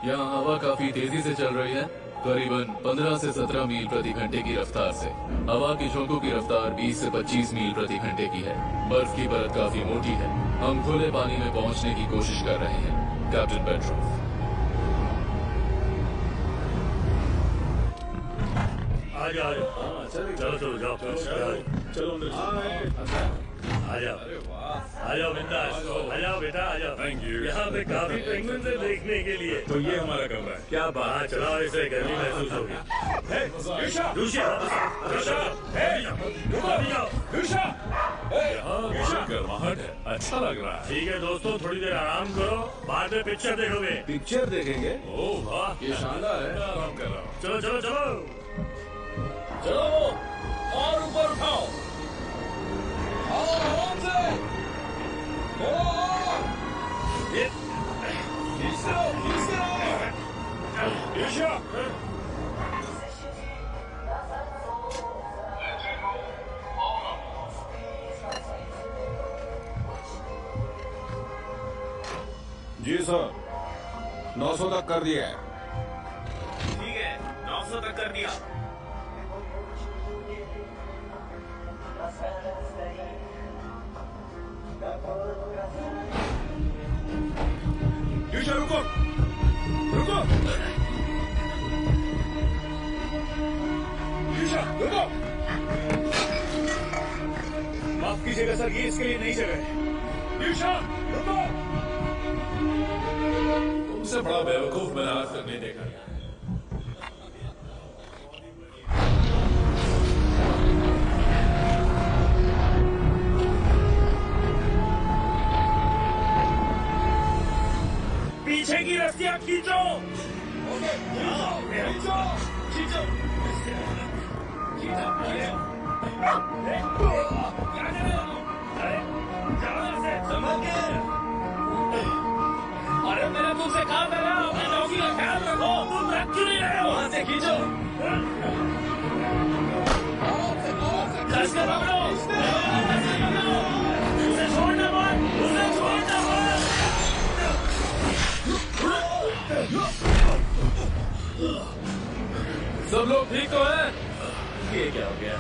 यहाँ हवा काफी तेजी से चल रही है, करीबन 15 से 17 मील प्रति घंटे की रफ्तार से। हवा की झोंकों की रफ्तार 20 से 25 मील प्रति घंटे की है। बर्फ की परत काफी मोटी है। हम खुले पानी में पहुंचने की कोशिश कर रहे हैं, कैप्टन पेट्रोफ। आ जाओ चलो चलो जाओ चलो अंदर आ जाओ बिंदास आ जाओ बेटा आ जाओ। Thank you. यहाँ पे काफी पेंगुइन है देखने के लिए। तो ये हमारा कमरा है। क्या बात, चलाओ इसे, गर्मी महसूस होगी। यहाँ गर्माहट है, अच्छा लग रहा है। ठीक है दोस्तों, थोड़ी देर आराम करो, बाद में पिक्चर देखोगे। पिक्चर देखेंगे? ओह वाह, ये शानदार है। आराम कर रहा हूँ। चलो चलो चलो चलो और ऊपर उठाओ। आराम से। जी सर, 900 तक कर दिया है। ठीक है, 900 तक कर दिया। रुको रुको रुको। माफ कीजिएगा सर, ये इसके लिए नई जगह है। रुको। तुमसे बड़ा बेवकूफ मैंने आज तक नहीं देखा। पीछे की रस्सियां खींचो। अरे मैंने तुमसे कहा था ना, अपनी चौकी का ख्याल रखो। तुम रख क्यों नहीं रहे हो? वहां से खींचो, कसकर पकड़ो, उसे छोड़ना मत, उसे छोड़ना मत। सब लोग ठीक तो है? ये क्या हो गया?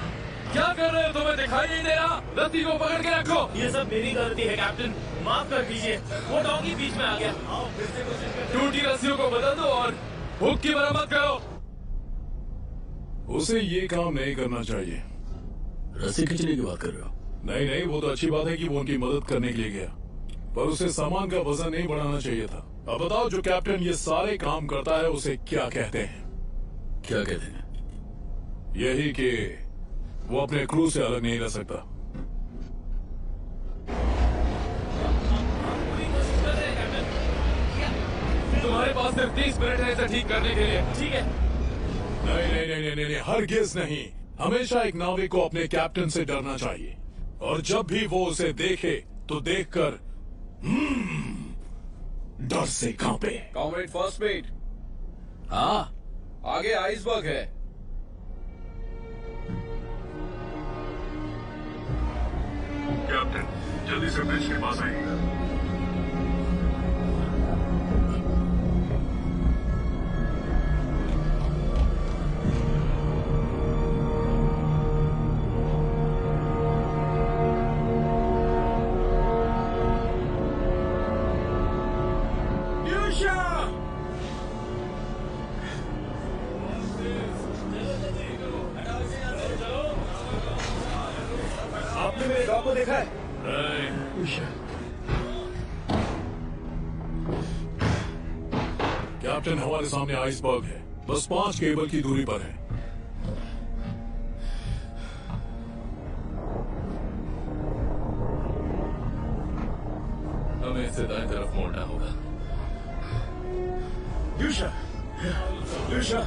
क्या कर रहे हो? तुम्हें दिखाई नहीं दे रहा? रस्सी को पकड़ के रखो। ये सब मेरी गलती है कैप्टन, माफ कर दीजिए। वो डॉगी बीच में आ गया। टूटी रस्सियों को बदल दो और हुक की मरम्मत करो। उसे ये काम नहीं करना चाहिए। रस्सी खींचने की बात कर रहे हो? नहीं नहीं, वो तो अच्छी बात है कि वो उनकी मदद करने के लिए गया, पर उसे सामान का वजन नहीं बढ़ाना चाहिए था। अब बताओ, जो कैप्टन ये सारे काम करता है उसे क्या कहते हैं? क्या कहते हैं? यही कि वो अपने क्रू से अलग नहीं रह सकता। तुम्हारे पास सिर्फ 30 मिनट है इसे ठीक करने के लिए। ठीक है। नहीं नहीं नहीं नहीं नहीं, हरगिज नहीं। हमेशा एक नाविक को अपने कैप्टन से डरना चाहिए, और जब भी वो उसे देखे तो देखकर डर से कांपे। कॉमरेड फर्स्ट मेट, हाँ, आगे आइसबर्ग है। कैप्टन, जल्दी से ब्रिज के पास आइए। आपने मेरे डॉग को देखा है? कैप्टन, हमारे सामने आइसबर्ग है, बस 5 केबल की दूरी पर है। हमें इसे दाएं तरफ मोड़ना होगा। यूशा, यूशा,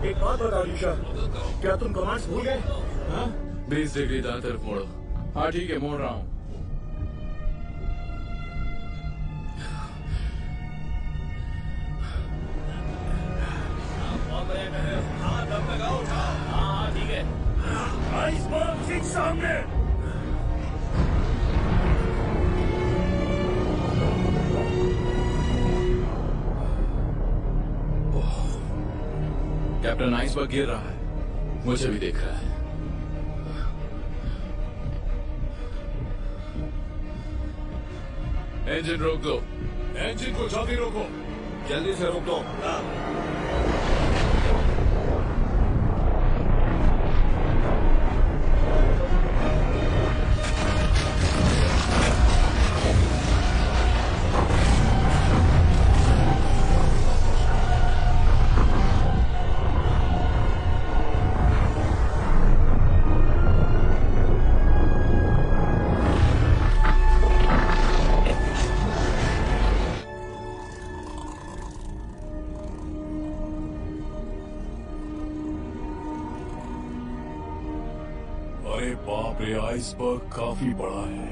एक बात बताओ यूशा, क्या तुम कमांड्स भूल गए? हाँ? 20 डिग्री दाएं तरफ मोड़ो। हाँ ठीक है, मोड़ रहा हूँ। हाँ दम लगाओ, हाँ ठीक है। आइसबर्ग ठीक सामने। कैप्टन आइसबर्ग गिर रहा है, मुझे भी देख रहा है। इंजन रोक दो। इंजन को जल्दी रोको। जल्दी से रोक दो। अरे बाप रे, आइसबर्ग काफी बड़ा है।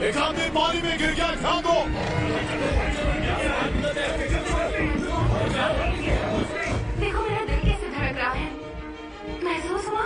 एक आदमी पानी में गिर गया, ध्यान दो। देखो मेरा दिल कैसे धड़क रहा है, महसूस हुआ?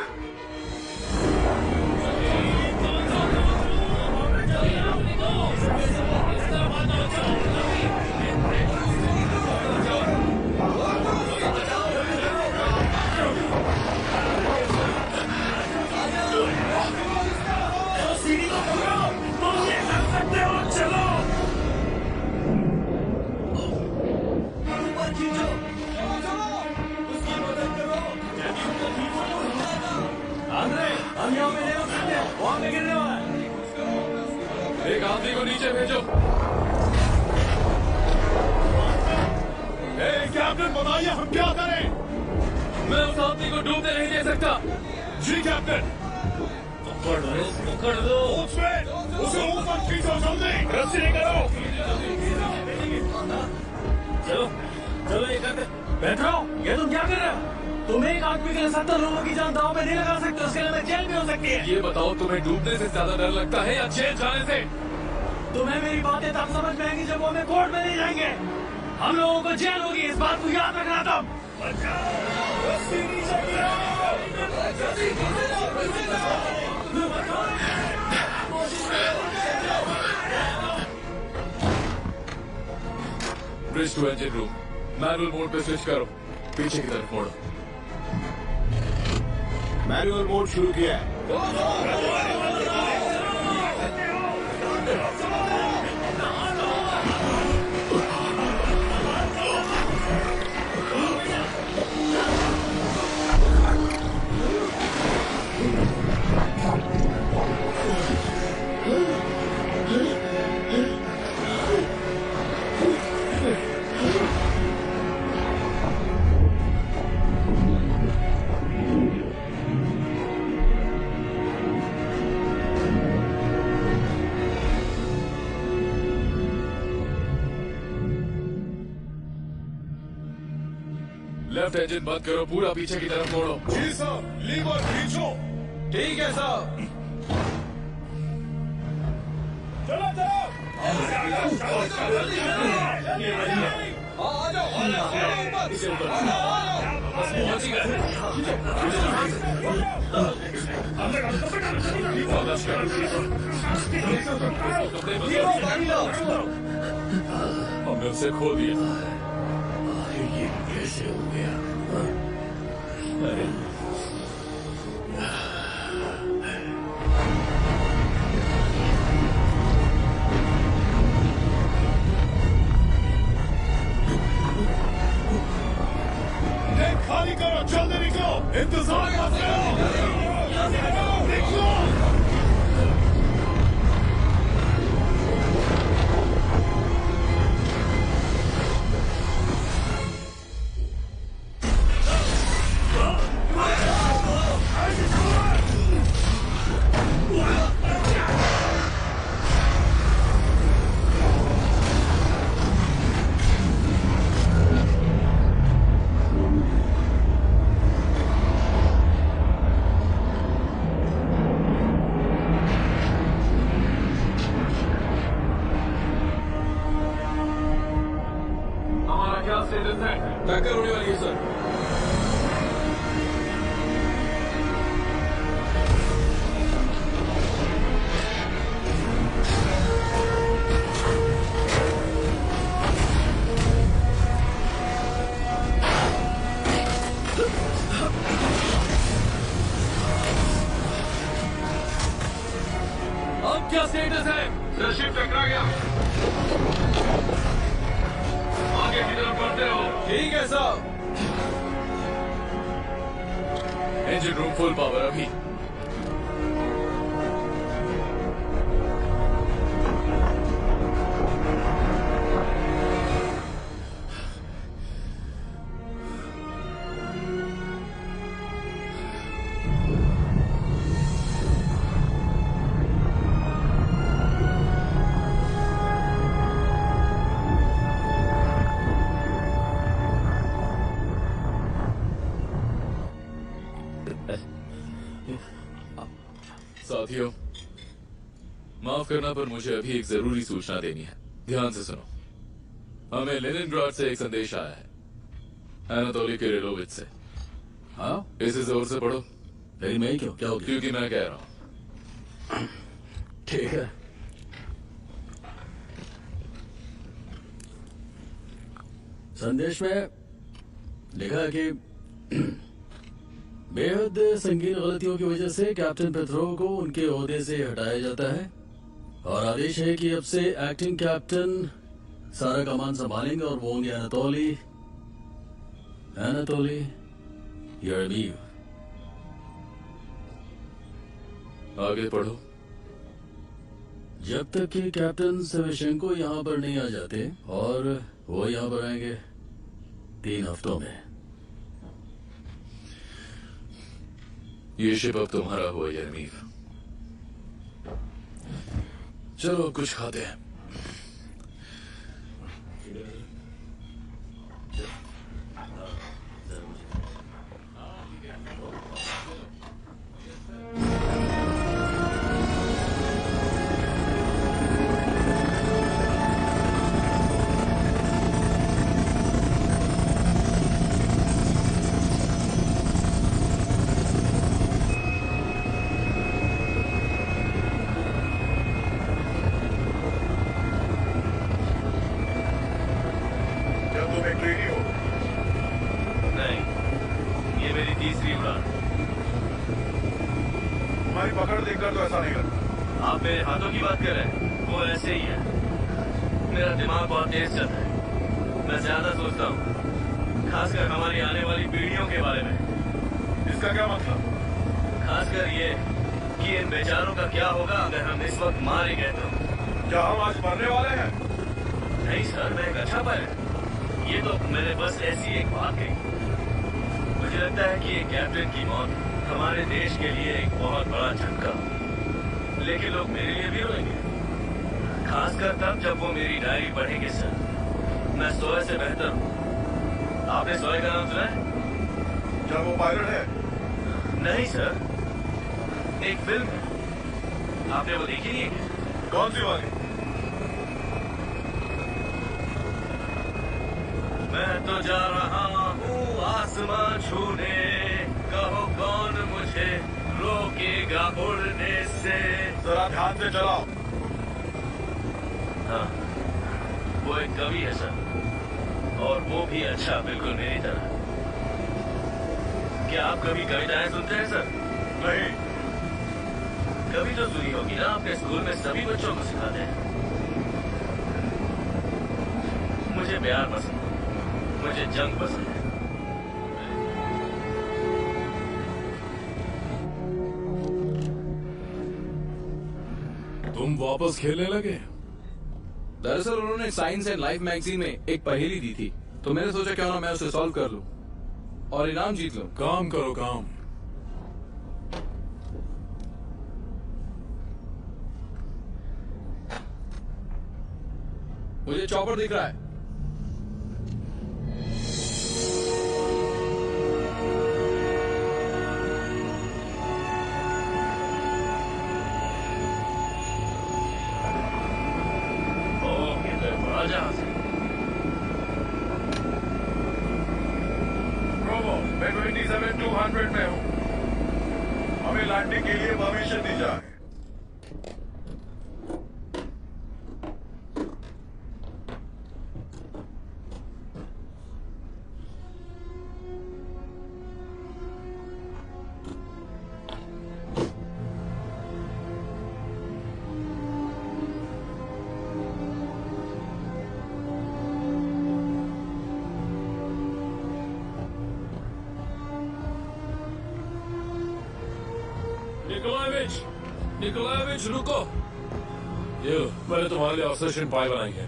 एक आदमी को नीचे भेजो। कैप्टन बताइए हम क्या करें? मैं उस आदमी को डूबने नहीं दे सकता। जी कैप्टन। पकड़ दो। उसे ऊपर खींचो, जल्दी रस्सी निकालो। चलो चलो ये करते। बैठो, ये तुम क्या कर रहे हो? तुम एक आदमी के लिए 70 लोगों की जान दांव पे नहीं लगा सकते, उसके लिए जेल भी हो सकती है। ये बताओ, तुम्हें डूबने से ज्यादा डर लगता है या जेल जाने से? तुम्हें मेरी बातें तब समझ में आएंगी जब वो हमें कोर्ट में ले जाएंगे। हम लोगों को जेल होगी, इस बात को याद रखना तुम। Bridge to engine room, manual mode पे स्विच करो, पीछे की तरफ मोड़ो। मैनुअल मोड शुरू किया है। लेफ्ट इंजन बंद करो, पूरा पीछे की तरफ मोड़ो। जी सर, लीवर खींचो। ठीक है सर। चलो पहुंच ही गए। बर्दाश्त कर। हमने उसे खो दिया। ये कैसे हो गया? अरे खाली करो, जल्दी निकलो, इंतजार मत करो, निकलो। टक्कर होने वाली है सर। अब क्या स्टेटस है? सर शिप टकरा गया। आगे की तरफ बढ़ते रहो। ठीक है साहब। इंजन रूम फुल पावर अभी। साथियों, माफ करना पर मुझे अभी एक जरूरी सूचना देनी है। ध्यान से सुनो। हमें लेनिनग्राड से एक संदेश आया है, एनातोली किरिलोविच से। हाँ, इसे जोर से पढ़ो। लेकिन मैं क्यों, क्या हो गया? क्योंकि मैं कह रहा हूं। ठीक है। संदेश में लिखा है कि बेहद संगीन गलतियों की वजह से कैप्टन पेट्रोव को उनके ओहदे से हटाया जाता है और आदेश है कि अब से एक्टिंग कैप्टन सारा कमान संभालेंगे और वो होंगे एनातोली यर्मीव। आगे पढ़ो। जब तक कि कैप्टन सेवेशेंको यहाँ पर नहीं आ जाते, और वो यहाँ पर आएंगे 3 हफ्तों में। ये शिप अब तुम्हारा हुआ यर्मीव। चलो कुछ खाते हैं। तुम्हारी पकड़ देखकर तो ऐसा नहीं लगता। आप मेरे हाथों की बात कर रहे हैं? वो ऐसे ही है। मेरा दिमाग बहुत तेज चलता है। मैं ज्यादा सोचता हूँ, खासकर हमारी आने वाली पीढ़ियों के बारे में। इसका क्या मतलब? खासकर ये कि इन बेचारों का क्या होगा अगर हम इस वक्त मारे गए तो। क्या हम आज मरने वाले हैं? नहीं सर, मैं एक अच्छा पायलट। ये तो मैंने बस ऐसी एक बात कही। मुझे लगता है कि एक कैप्टन की मौत हमारे देश के लिए एक बहुत बड़ा झटका, लेकिन लोग मेरे लिए भी रोएंगे, खासकर तब जब वो मेरी डायरी पढ़ेंगे। सर, मैं सोए से बेहतर हूँ। आपने सोए का नाम सुना है? क्या वो पायलट है? नहीं सर, एक फिल्म है। आपने वो देखी नहीं है? कौन सी वाली? मैं तो जा रहा हूँ आसमान छूने, कहो कौन मुझे रोक रुकेगा उड़ने से। जरा ध्यान से चलाओ। हाँ, वो एक कवि है सर, और वो भी अच्छा, बिल्कुल मेरी तरह। क्या आप कभी कविताएं सुनते हैं सर? नहीं। कभी तो सुनी होगी ना, आपके स्कूल में सभी बच्चों को सिखाते हैं। मुझे प्यार पसंद है, मुझे जंग पसंद है। तुम वापस खेलने लगे? दरअसल उन्होंने साइंस एंड लाइफ मैगजीन में एक पहेली दी थी, तो मैंने सोचा क्यों ना मैं उसे सॉल्व कर लूं और इनाम जीत लूं। काम करो काम। मुझे चॉपर दिख रहा है। ओह, ये तो बड़ा जहाज है। ब्रावो, मैं 27-200 में हूँ। हमें लैंडिंग के लिए परमिशन दी जाए। निकोलाएविच रुको। ये मैंने तुम्हारे लिए ऑब्सेशन पाई बनाई है।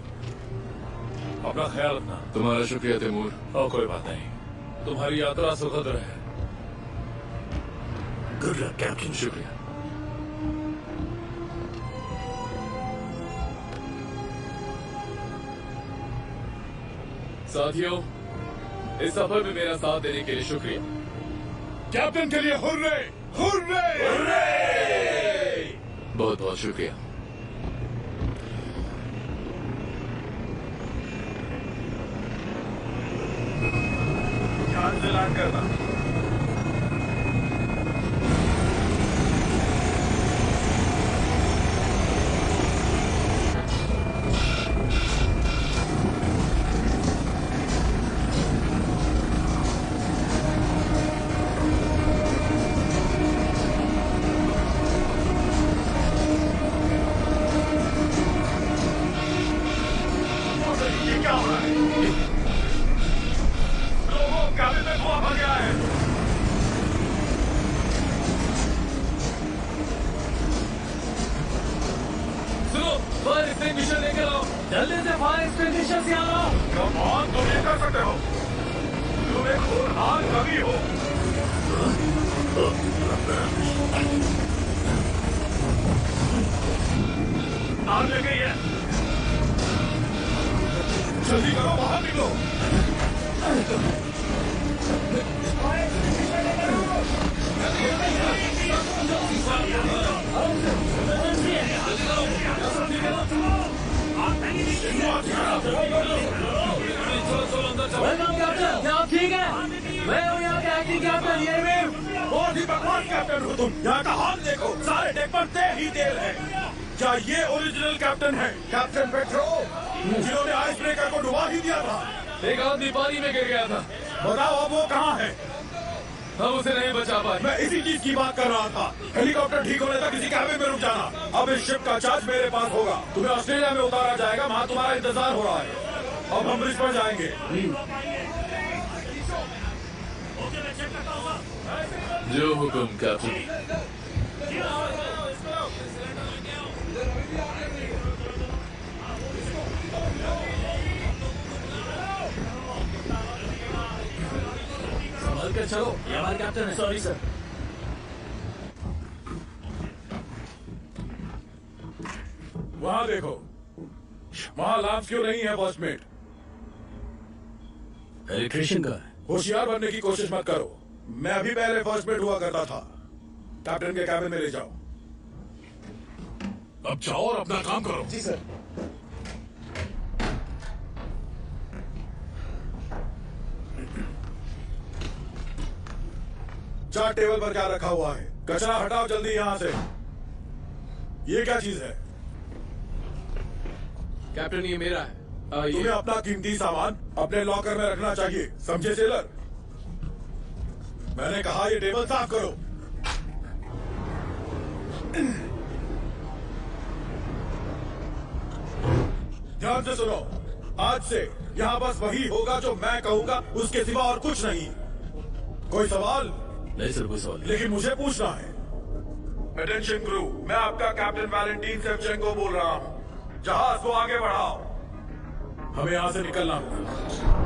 अपना ख्याल रखना। तुम्हारा शुक्रिया तैमूर। और कोई बात नहीं। तुम्हारी यात्रा सुखद रहे। Good luck captain. शुक्रिया। साथियों, इस सफर में मेरा साथ देने के लिए शुक्रिया। कैप्टन के लिए हुर्रे! हुर्रे! बहुत बहुत शुक्रिया। ध्यान से लैंड करना। ये क्या हो रहा है? लोगों, कैबिन में धुआं भर गया है। सुनो, फायर एक्सटिंग्विशर लेकर आओ। जल्दी से फायर एक्सटिंग्विशर से आओ। कम ऑन, तुम ये कर सकते हो। तुम एक होनहार कवि हो। आग लग गई है। जल्दी करो, बाहर निकलो। वेलकम कैप्टन, क्या आप ठीक है? मैं हूँ यहाँ का एक्टिंग कैप्टन येरमीम। बहुत ही बकवास कैप्टन हो तुम। यहाँ का हाल देखो, सारे डेक पर तेल ही तेल है। क्या ये ओरिजिनल कैप्टन है? कैप्टन पेट्रो, जिन्होंने आइस ब्रेकर को डुबा ही दिया था। एक आदमी पानी में गिर गया था। बताओ अब वो कहाँ है? हम उसे नहीं बचा पाए। मैं इसी चीज की बात कर रहा था। हेलीकॉप्टर ठीक होने तक किसी कैबिन में रुक जाना। अब इस शिप का चार्ज मेरे पास होगा। तुम्हें ऑस्ट्रेलिया में उतारा जाएगा, वहाँ तुम्हारा इंतजार हो रहा है। अब हम ब्रिज पर जाएंगे। जो हुक्म कैप्टन। संभल कर चलो, ये हमारे कैप्टन है। Sorry sir. वहाँ देखो, वहाँ लाभ क्यों नहीं है बॉसमेट? इलेक्ट्रिशियन का है। होशियार बनने की कोशिश मत करो। मैं अभी पहले फर्स्ट मेट हुआ करता था। कैप्टन के कैबिन में ले जाओ। अब जाओ और अपना काम करो। जी सर। चार्ट टेबल पर क्या रखा हुआ है? कचरा हटाओ जल्दी यहाँ से। ये क्या चीज है? कैप्टन ये मेरा है। ये तुम्हें अपना कीमती सामान अपने लॉकर में रखना चाहिए, समझे सेलर? मैंने कहा ये टेबल साफ करो। ध्यान से सुनो, आज से यहाँ बस वही होगा जो मैं कहूँगा, उसके सिवा और कुछ नहीं। कोई सवाल? नहीं सर, कोई सवाल नहीं। लेकिन मुझे पूछना है। अटेंशन क्रू, मैं आपका कैप्टन वैलेंटीन सेवचेंको बोल रहा हूँ। जहाज को आगे बढ़ाओ, हमें यहाँ से निकलना होगा।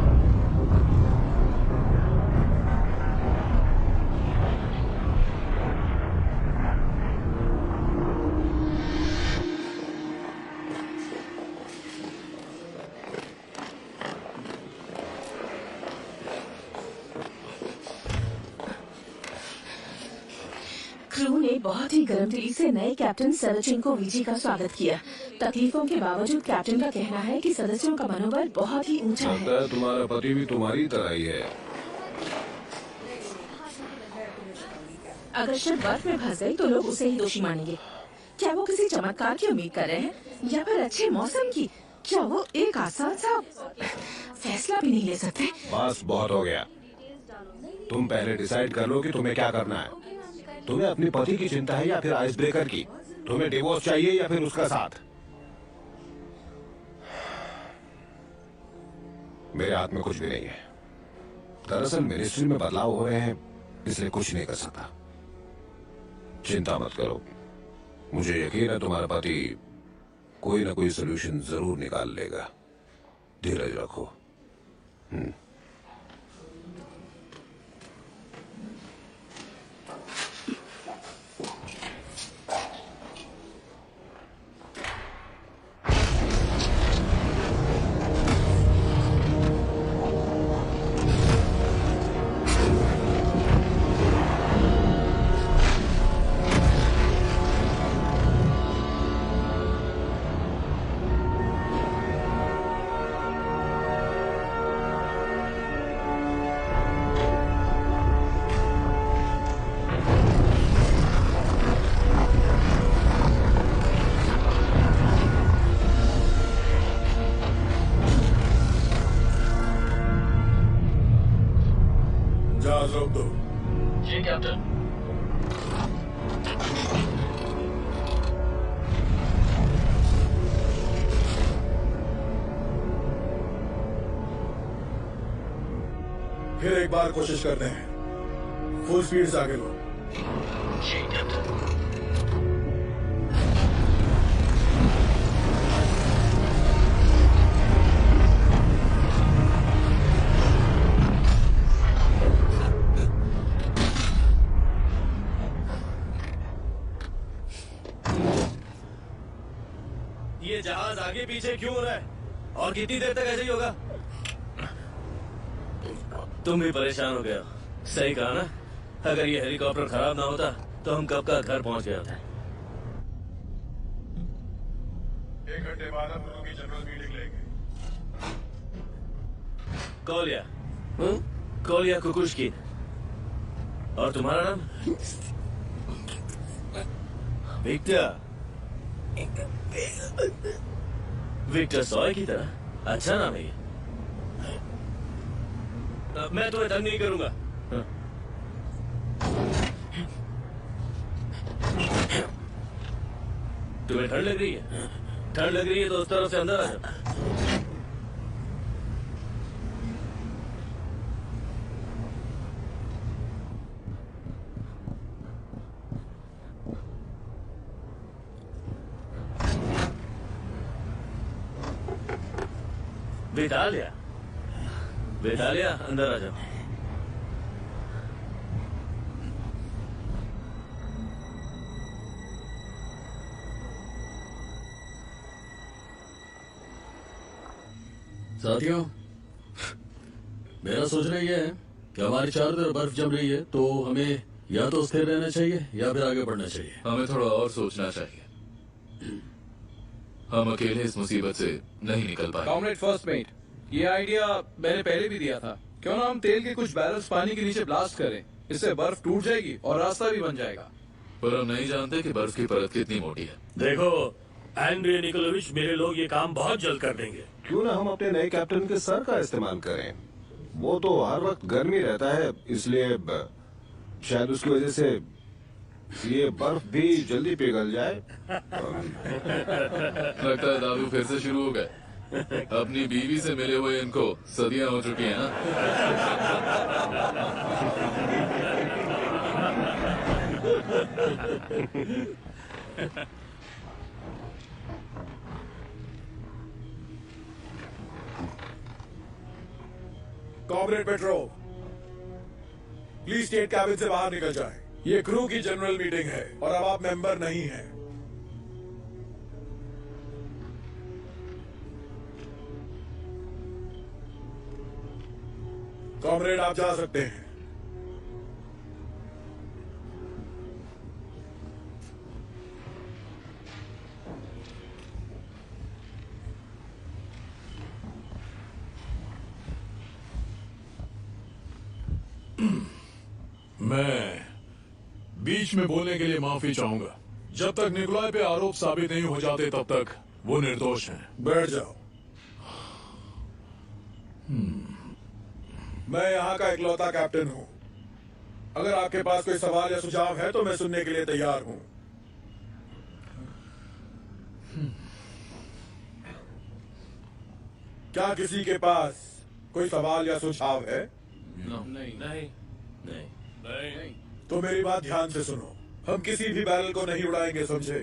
क्रू ने बहुत ही गर्मदिली से नए कैप्टन सेवचेंको वीजी का स्वागत किया। तकलीफों के बावजूद कैप्टन का कहना है कि सदस्यों का मनोबल बहुत ही ऊंचा है। तुम्हारा पति भी तुम्हारी तरह ही है। अगर शिप बर्फ में फंस गई तो लोग उसे ही दोषी मानेंगे। क्या वो किसी चमत्कार की उम्मीद कर रहे हैं या फिर अच्छे मौसम की? क्या वो एक आसान सा फैसला भी नहीं ले सकते? बस बहुत हो गया। तुम पहले डिसाइड कर लो कि तुम्हें क्या करना है। तुम्हें अपनी पति की चिंता है या फिर आइस ब्रेकर की? तुम्हें डिवोर्स चाहिए या फिर उसका साथ? मेरे हाथ में कुछ भी नहीं है। दरअसल मिनिस्ट्री में बदलाव हो रहे हैं, इसलिए कुछ नहीं कर सकता। चिंता मत करो, मुझे यकीन है तुम्हारा पति कोई ना कोई सोल्यूशन जरूर निकाल लेगा। धीरज रखो। जहाज रोक दो। जी कैप्टन। फिर एक बार कोशिश करते हैं। फुल स्पीड से आगे लो। जी कैप्टन। ये जहाज आगे पीछे क्यों हो रहा है और कितनी देर तक ऐसे ही होगा? तुम भी परेशान हो गए हो। सही कहा ना, अगर ये हेलीकॉप्टर खराब ना होता तो हम कब का घर पहुंच गए होते। 1 घंटे बाद हम लोगों की जनरल मीटिंग लेंगे। कोलिया कुकुशकी। और तुम्हारा नाम? विक्टर। विक्टर सॉय की तरह अच्छा नाम है ये। मैं तुम्हें तंग नहीं करूंगा। तुम्हें ठंड लग रही है? ठंड लग रही है तो उस तरफ से अंदर आ जाओ। बेतालिया अंदर आ जाओ। साथियों, मेरा सोचना यह है कि हमारी चारों तरफ बर्फ जम रही है, तो हमें या तो स्थिर रहना चाहिए या फिर आगे बढ़ना चाहिए। हमें थोड़ा और सोचना चाहिए। हम अकेले इस मुसीबत से नहीं निकल पाए। कॉमरेड फर्स्ट मेट, ये आइडिया मैंने पहले भी दिया था। क्यों ना हम तेल के कुछ बैरल्स पानी के नीचे ब्लास्ट करें, इससे बर्फ टूट जाएगी और रास्ता भी बन जाएगा। पर हम नहीं जानते कि बर्फ की परत कितनी मोटी है। देखो एंड्रे निकोलोविच, मेरे लोग ये काम बहुत जल्द कर देंगे। क्यों ना हम अपने नए कैप्टन के सर का इस्तेमाल करें। वो तो हर वक्त गर्मी रहता है, इसलिए शायद उसकी वजह से ये बर्फ भी जल्दी पिघल जाए। लगता है दादू फिर से शुरू हो गए। अपनी बीवी से मिले हुए इनको सदियां हो चुकी हैं ना। Comrade petro, please state cabin से बाहर निकल जाए। ये क्रू की जनरल मीटिंग है और अब आप मेंबर नहीं हैं। कॉमरेड, आप जा सकते हैं। मैं बीच में बोलने के लिए माफी चाहूंगा। जब तक निकोलाई पे आरोप साबित नहीं हो जाते तब तक वो निर्दोष हैं। बैठ जाओ। मैं यहाँ का इकलौता कैप्टन हूँ। अगर आपके पास कोई सवाल या सुझाव है तो मैं सुनने के लिए तैयार हूँ। क्या किसी के पास कोई सवाल या सुझाव है? नहीं। तो मेरी बात ध्यान से सुनो। हम किसी भी बैरल को नहीं उड़ाएंगे, समझे?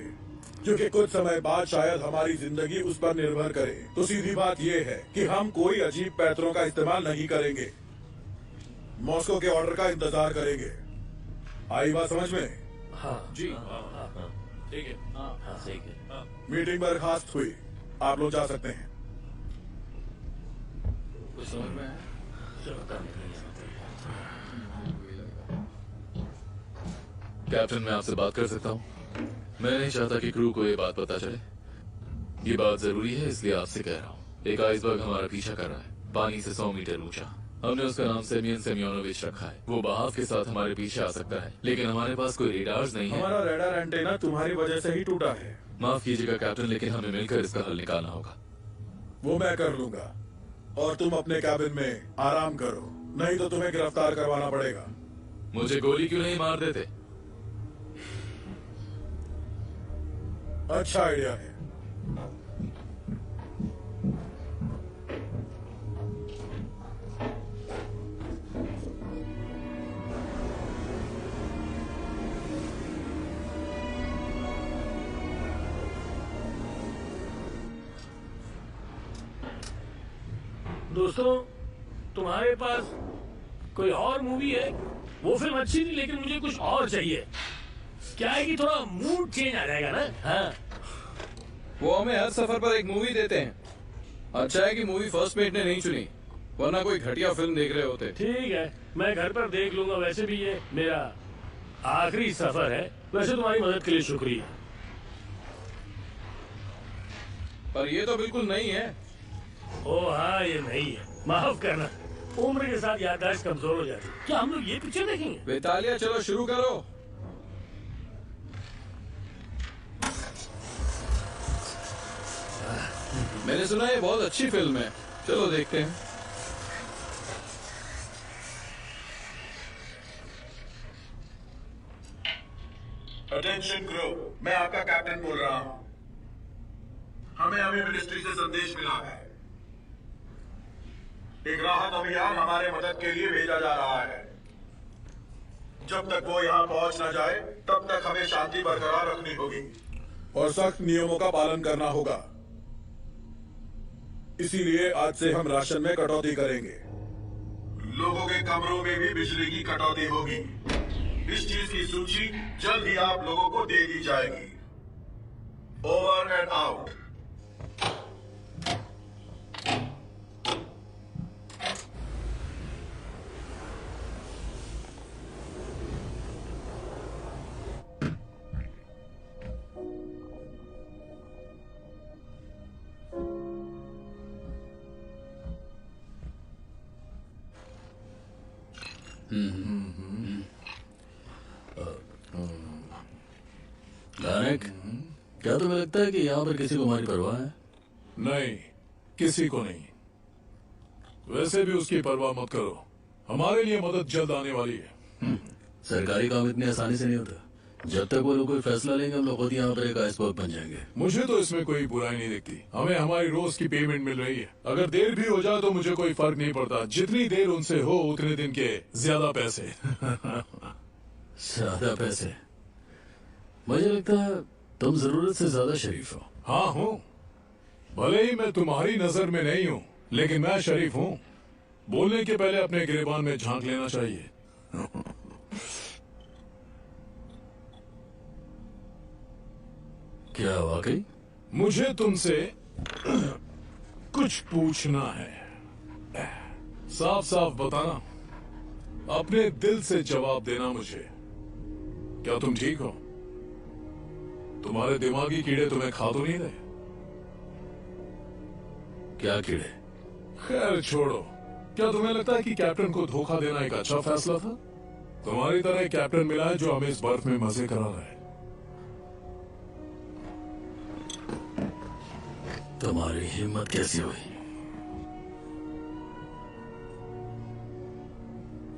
क्योंकि कुछ समय बाद शायद हमारी जिंदगी उस पर निर्भर करे। तो सीधी बात यह है कि हम कोई अजीब पैतरों का इस्तेमाल नहीं करेंगे। मॉस्को के ऑर्डर का इंतजार करेंगे। आई बात समझ में? हाँ जी, ठीक है। हाँ ठीक है। मीटिंग बर्खास्त हुई। आप लोग जा सकते हैं। कुछ समझ में आया? कैप्टन, मैं आपसे बात कर सकता हूँ? मैं नहीं चाहता कि क्रू को ये बात पता चले। ये बात जरूरी है, इसलिए आपसे कह रहा हूँ। एक आइसबर्ग हमारा पीछा कर रहा है, पानी से 100 मीटर ऊंचा। हमने उसका नाम सेमियन सेमियोनोविच रखा है। वो बहाव के साथ हमारे पीछे आ सकता है, लेकिन हमारे पास कोई रेडार्स नहीं है। हमारा रेडार एंटेना तुम्हारी वजह से ही टूटा है। माफ कीजिएगा कैप्टन, लेकिन हमें मिलकर इसका हल निकालना होगा। वो मैं कर लूंगा और तुम अपने कैबिन में आराम करो, नहीं तो तुम्हें गिरफ्तार करवाना पड़ेगा। मुझे गोली क्यों नहीं मार देते? अच्छा आइडिया है। दोस्तों, तुम्हारे पास कोई और मूवी है? वो फिल्म अच्छी थी, लेकिन मुझे कुछ और चाहिए। क्या है कि थोड़ा मूड चेंज आ जाएगा ना? हाँ। वो हमें हर सफर पर एक मूवी देते हैं। अच्छा है कि मूवी फर्स्ट मेट ने नहीं चुनी, वरना कोई घटिया फिल्म देख रहे होते। ठीक है, मैं घर पर देख लूंगा। वैसे भी ये मेरा आखिरी सफर है। वैसे तुम्हारी मदद के लिए शुक्रिया। पर ये तो बिल्कुल नहीं है। ओ हाँ, ये नहीं है। माफ करना, उम्र के साथ याददाश्त कमजोर हो जाती है। क्या हम लोग ये पिक्चर देखेंगे? बेतालिया, चलो शुरू करो। मैंने सुना है बहुत अच्छी फिल्म है, चलो देखते हैं। अटेंशन क्रू, मैं आपका कैप्टन बोल रहा हूं। हमें अभी मिनिस्ट्री से संदेश मिला है। एक राहत अभियान हमारे मदद के लिए भेजा जा रहा है। जब तक वो यहाँ पहुंच न जाए तब तक हमें शांति बरकरार रखनी होगी और सख्त नियमों का पालन करना होगा। इसीलिए आज से हम राशन में कटौती करेंगे। लोगों के कमरों में भी बिजली की कटौती होगी। इस चीज की सूची जल्द ही आप लोगों को दे दी जाएगी। Over and out. डायरेक्ट, क्या तुम्हें लगता है कि यहाँ पर किसी को हमारी परवाह है? नहीं, किसी को नहीं। वैसे भी उसकी परवाह मत करो, हमारे लिए मदद जल्द आने वाली है। सरकारी काम इतनी आसानी से नहीं होता। जब तक वो लोग कोई फैसला लेंगे हम लोग खुद यहाँ पर एक आइसबर्ग बन जाएंगे। मुझे तो इसमें कोई बुराई नहीं दिखती। हमें हमारी रोज की पेमेंट मिल रही है। अगर देर भी हो जाए तो मुझे कोई फर्क नहीं पड़ता। जितनी देर उनसे हो उतने दिन के ज्यादा पैसे। ज्यादा पैसे? मुझे लगता है तुम जरूरत से ज्यादा शरीफ हो। हाँ हूँ, भले ही मैं तुम्हारी नजर में नहीं हूँ, लेकिन मैं शरीफ हूँ। बोलने के पहले अपने गिरेबान में झांक लेना चाहिए। क्या वाकई? मुझे तुमसे कुछ पूछना है। साफ साफ बताना, अपने दिल से जवाब देना मुझे। क्या तुम ठीक हो? तुम्हारे दिमागी कीड़े तुम्हें खा तो नहीं रहे? क्या कीड़े? खैर छोड़ो। क्या तुम्हें लगता है कि कैप्टन को धोखा देना एक अच्छा फैसला था? तुम्हारी तरह एक कैप्टन मिला है जो हमें इस बर्फ में मजे करा रहा है। तुम्हारी हिम्मत कैसी हुई?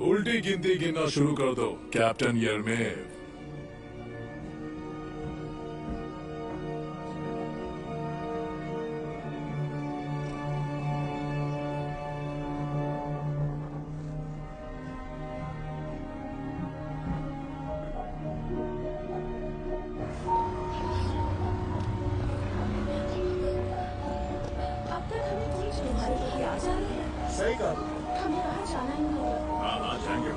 उल्टी गिनती गिनना शुरू कर दो, कैप्टन यरमेव। सही कहा। हमें कहाँ जाना है? हाँ हाँ जाएंगे।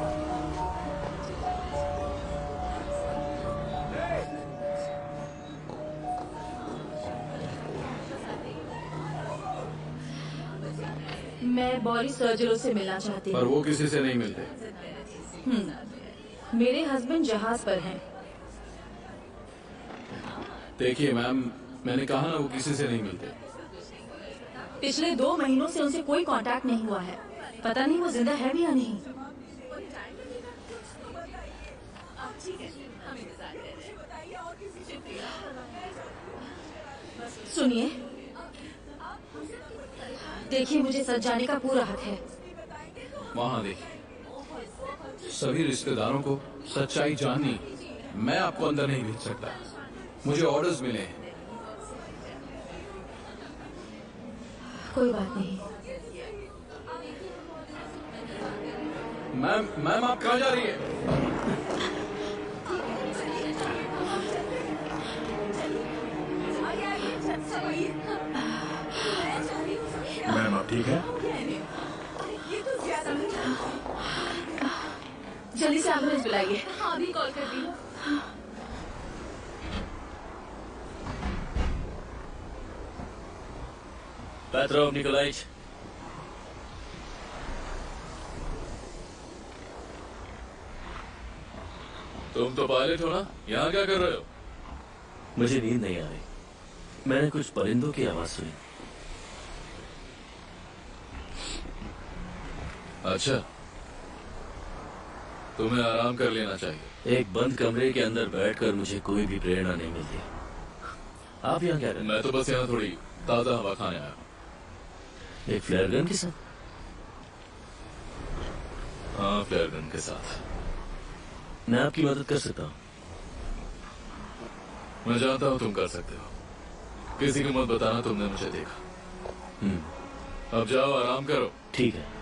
मैं बोरिस सर्जरो से मिलना चाहती पर हूँ। वो किसी से नहीं मिलते। मेरे हस्बैंड जहाज पर हैं। देखिए मैम, मैंने कहा ना वो किसी से नहीं मिलते। पिछले 2 महीनों से उनसे कोई कांटेक्ट नहीं हुआ है। पता नहीं वो जिंदा है भी या नहीं। सुनिए, देखिए मुझे सच जाने का पूरा हक है। वहां देखिए, सभी रिश्तेदारों को सच्चाई जाननी। मैं आपको अंदर नहीं भेज सकता, मुझे ऑर्डर्स मिले हैं। कोई बात नहीं। मैम आप कहाँ जा रही है? मैम आप ठीक है? जल्दी से एम्बुलेंस बुलाइए। हाँ अभी कॉल कर दी। पेट्रोव निकोलाइच, तुम तो पायलट हो ना, यहाँ क्या कर रहे हो? मुझे नींद नहीं आ रही। मैंने कुछ परिंदों की आवाज सुनी। अच्छा, तुम्हें आराम कर लेना चाहिए। एक बंद कमरे के अंदर बैठकर मुझे कोई भी प्रेरणा नहीं मिलती। आप यहाँ क्या कर रहे मैं तो बस यहाँ थोड़ी ताजा हवा खाने आया हूँ। हैं? एक फ्लेयर गन के साथ? हाँ, फ्लेयर गन के साथ। मैं आपकी मदद कर सकता हूँ। मैं जानता हूँ तुम कर सकते हो। किसी को मत बताना तुमने मुझे देखा। अब जाओ, आराम करो। ठीक है।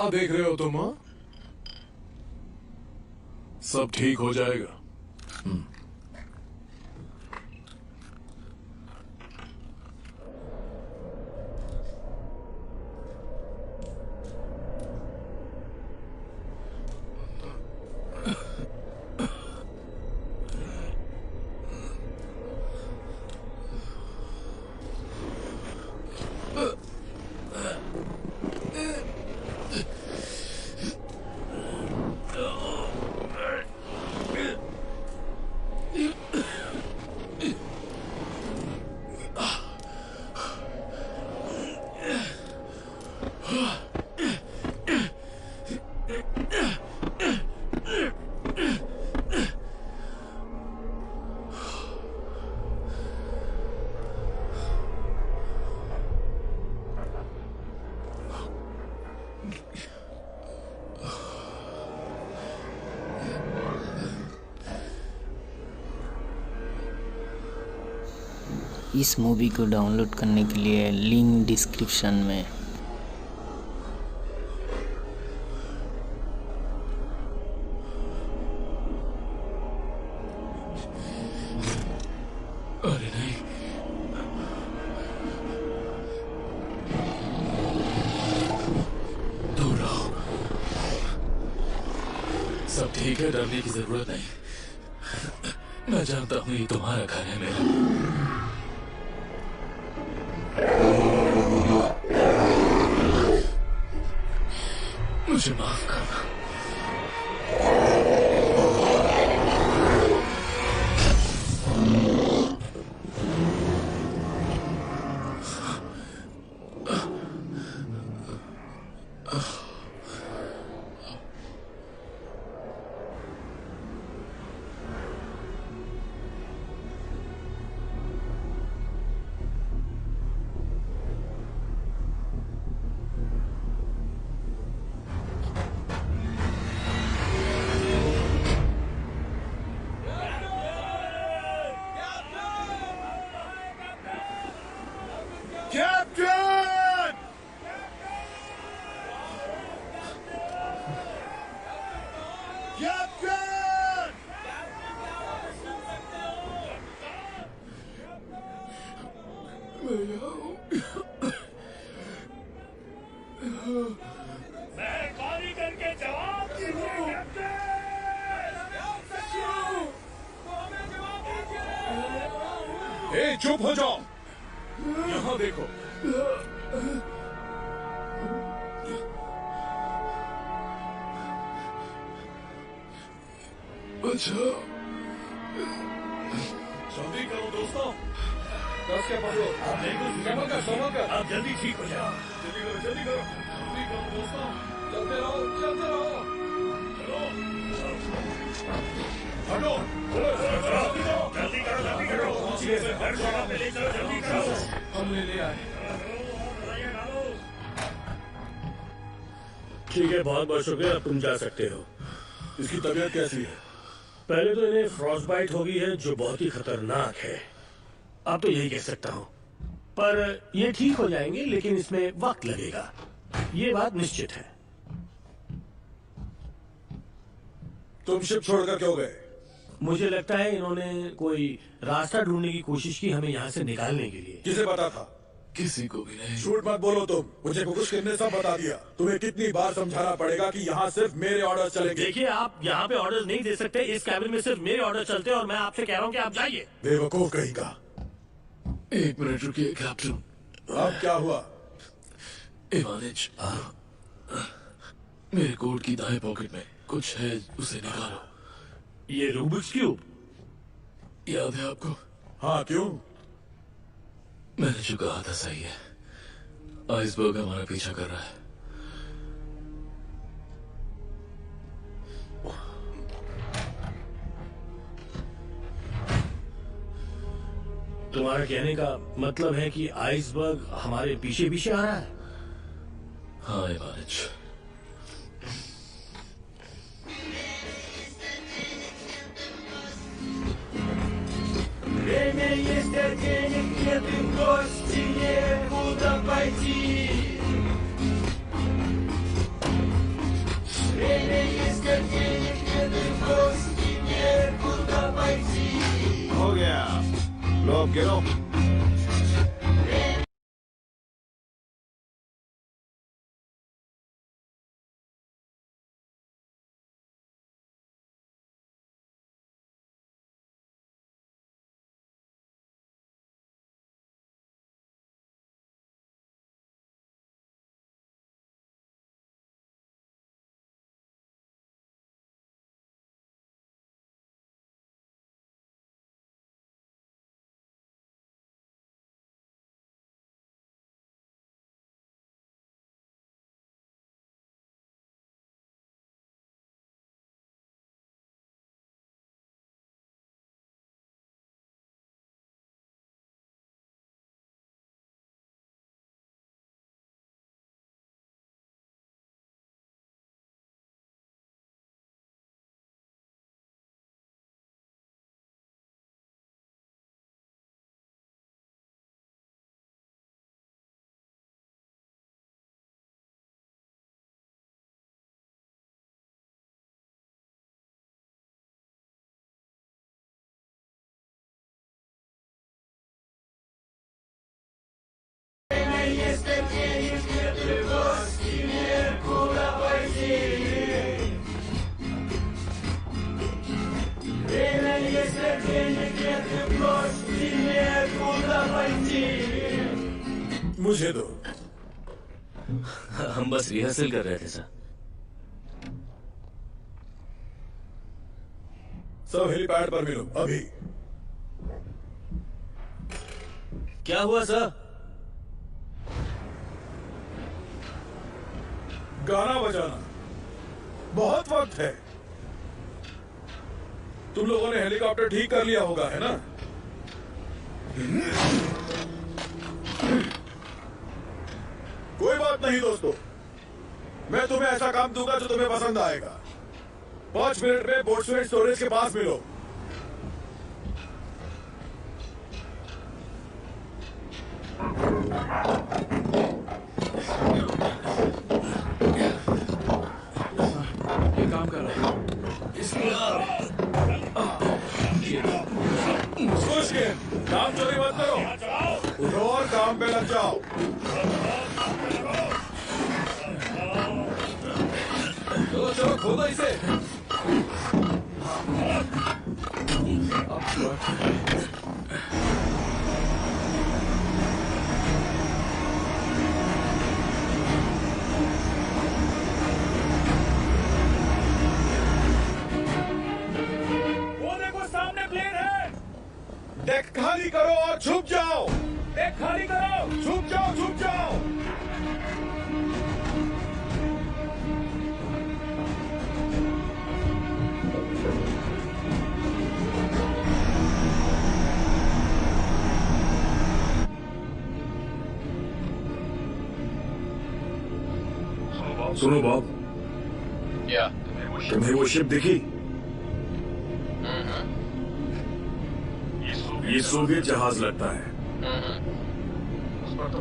क्या देख रहे हो तुम? हाँ? सब ठीक हो जाएगा। इस मूवी को डाउनलोड करने के लिए लिंक डिस्क्रिप्शन में। अरे नहीं, दूर रहो। सब ठीक है, डरने की जरूरत नहीं। मैं जानता हूँ ये तुम्हारा घर है, मेरा। मुझे माफ करना। मेहरबानी करके जवाब दीजिए कैप्टन। ए, चुप हो जाओ। यहाँ देखो। बचाओ। जल्दी करो दोस्तों। कस के पकड़ो। संभल कर। आप जल्दी ठीक हो जाओ। जल्दी करो, जल्दी करो। जल्दी करो दोस्तों। चलते रहो, चलते रहो। चलो, हटो। जल्दी करो, जल्दी करो। हर जगह पे ले चलो, जल्दी करो। हमने ले आए। ठीक है, बहुत बहुत शुक्रिया। अब तुम जा सकते हो। इसकी तबीयत कैसी है? पहले तो इन्हें फ्रॉस्टबाइट हो गई है, जो बहुत ही खतरनाक है। अब तो यही कह सकता हूँ, पर ये ठीक हो जाएंगे, लेकिन इसमें वक्त लगेगा, ये बात निश्चित है। तुम शिप छोड़कर क्यों गए? मुझे लगता है इन्होंने कोई रास्ता ढूंढने की कोशिश की हमें यहाँ से निकालने के लिए। किसे पता था? किसी को भी नहीं। झूठ मत बोलो तुम। मुझे कुछ ने सब बता दिया। तुम्हें कितनी बार समझाना पड़ेगा कि यहाँ सिर्फ मेरे ऑर्डर चलेंगे। देखिए, आप यहाँ पे ऑर्डर नहीं दे सकते। इस कैबिन में सिर्फ मेरे ऑर्डर चलते हैं और मैं आपसे कह रहा हूँ कि आप जाइए। बेवकूफ कहेगा। एक मिनट रुकिए कैप्टन। अब क्या हुआ? इवानिच, मेरे कोट की दाएं पॉकेट में कुछ है, उसे निकालो। ये रूबिक्स क्यूब याद है आपको? हाँ, क्यों? मैंने जो कहा था सही है। आइसबर्ग हमारा पीछा कर रहा है। तुम्हारा कहने का मतलब है कि आइसबर्ग हमारे पीछे पीछे आ रहा है? हाँ इवानिच। Время есть терпение, нет и в гости некуда пойти. अब गिनो। Este pieniek nieprywości, niekуда pойти. Время есть терпение, нет любви, некуда пойти. मुझे दो। हम बस रिहर्सल कर रहे थे सर। सब हेलीपैड पर मिलो अभी। क्या हुआ सर? गाना बजाना बहुत वक्त है। तुम लोगों ने हेलीकॉप्टर ठीक कर लिया होगा, है ना? कोई बात नहीं दोस्तों, मैं तुम्हें ऐसा काम दूंगा जो तुम्हें पसंद आएगा। 5 मिनट में बोट्सवेट स्टोरेज के पास मिलो। ये काम कर रहा है। काम चोरी मत करो, उठो और काम पे लग जाओ। चलो चलो खोलो इसे। डेक खाली करो और छुप जाओ। डेक खाली करो, छुप जाओ, छुप जाओ। सुनो बॉब, क्या तुम्हें वो शिप दिखी? ये सोवियत जहाज लगता है।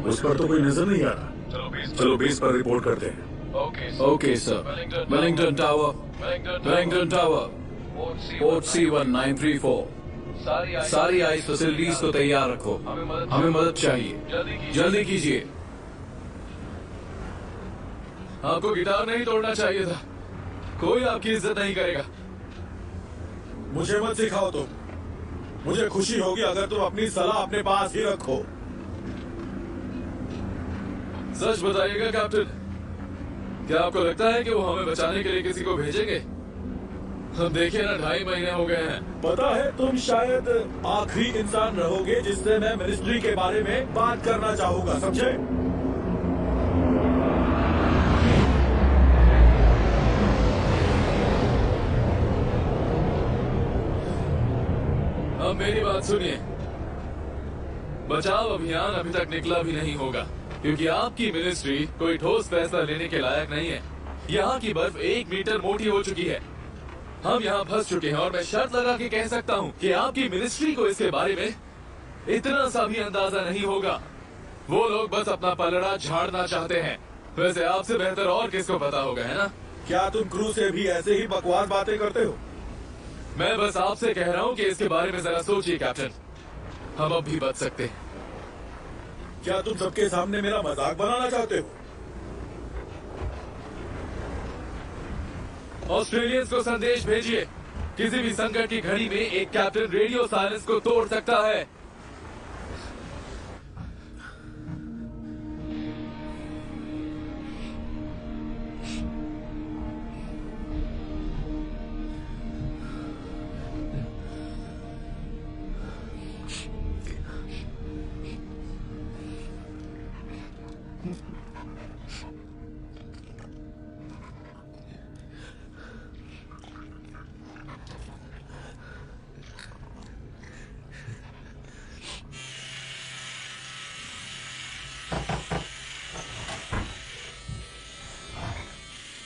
उस पर तो कोई नजर नहीं आ रहा। चलो बेस पर रिपोर्ट करते हैं। Okay sir. Wellington tower, Wellington tower, port C1934। सारी आइस फैसिलिटीज को तैयार रखो। हमें मदद चाहिए, जल्दी कीजिए। आपको गिटार नहीं तोड़ना चाहिए था। कोई आपकी इज्जत नहीं करेगा। मुझे मत सिखाओ तुम। मुझे खुशी होगी अगर तुम अपनी सलाह अपने पास ही रखो। सच बताइएगा कैप्टन, क्या आपको लगता है कि वो हमें बचाने के लिए किसी को भेजेंगे? हम देखिए ना, 2.5 महीने हो गए हैं। पता है तुम शायद आखिरी इंसान रहोगे जिससे मैं मिनिस्ट्री के बारे में बात करना चाहूंगा, समझे? अब मेरी बात सुनिए। बचाव अभियान अभी तक निकला भी नहीं होगा, क्योंकि आपकी मिनिस्ट्री कोई ठोस फैसला लेने के लायक नहीं है। यहाँ की बर्फ 1 मीटर मोटी हो चुकी है। हम यहाँ फंस चुके हैं और मैं शर्त लगा के कह सकता हूँ कि आपकी मिनिस्ट्री को इसके बारे में इतना सा भी अंदाजा नहीं होगा। वो लोग बस अपना पलड़ा झाड़ना चाहते हैं। वैसे आपसे बेहतर और किसको पता होगा, है ना? क्या तुम क्रू से भी ऐसे ही बकवास बातें करते हो? मैं बस आपसे कह रहा हूँ कि इसके बारे में जरा सोचिए कैप्टन। हम अब भी बच सकते हैं। क्या तुम सबके सामने मेरा मजाक बनाना चाहते हो? ऑस्ट्रेलियंस को संदेश भेजिए। किसी भी संकट की घड़ी में एक कैप्टन रेडियो साइलेंस को तोड़ सकता है।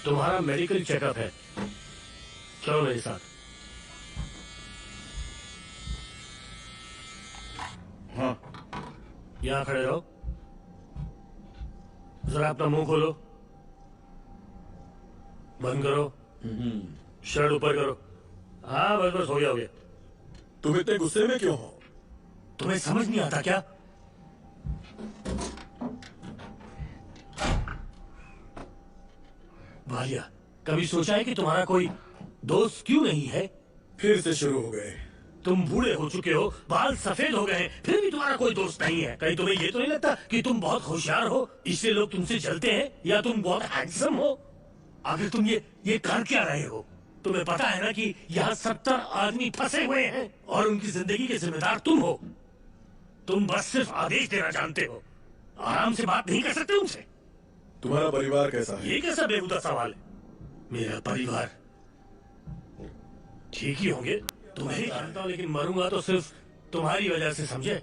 तुम्हारा मेडिकल चेकअप है, चलो मेरे साथ। हाँ। यहां खड़े रहो, जरा अपना मुंह खोलो, बंद करो, शर्ट ऊपर करो। हाँ बस बस हो गया हो गया। तुम इतने गुस्से में क्यों हो? तुम्हें समझ नहीं आता क्या? भालिया, कभी सोचा है कि तुम्हारा कोई दोस्त क्यों नहीं है? फिर से शुरू हो गए। तुम बूढ़े हो चुके हो, बाल सफेद हो गए, फिर भी तुम्हारा कोई दोस्त नहीं है। कहीं तुम्हें ये तो नहीं लगता कि तुम बहुत होशियार हो, इसलिए लोग तुमसे जलते हैं, या तुम बहुत हैंडसम हो? आखिर तुम ये कर क्या रहे हो? तुम्हें पता है ना कि यहाँ 70 आदमी फंसे हुए हैं और उनकी जिंदगी के जिम्मेदार तुम हो। तुम बस सिर्फ आदेश देना जानते हो, आराम से बात नहीं कर सकते उनसे। तुम्हारा परिवार कैसा है? ये कैसा बेहुदा सवाल है? मेरा परिवार ठीक ही होंगे, तुम्हें ही जानता हूं, लेकिन मरूंगा तो सिर्फ तुम्हारी वजह से, समझे?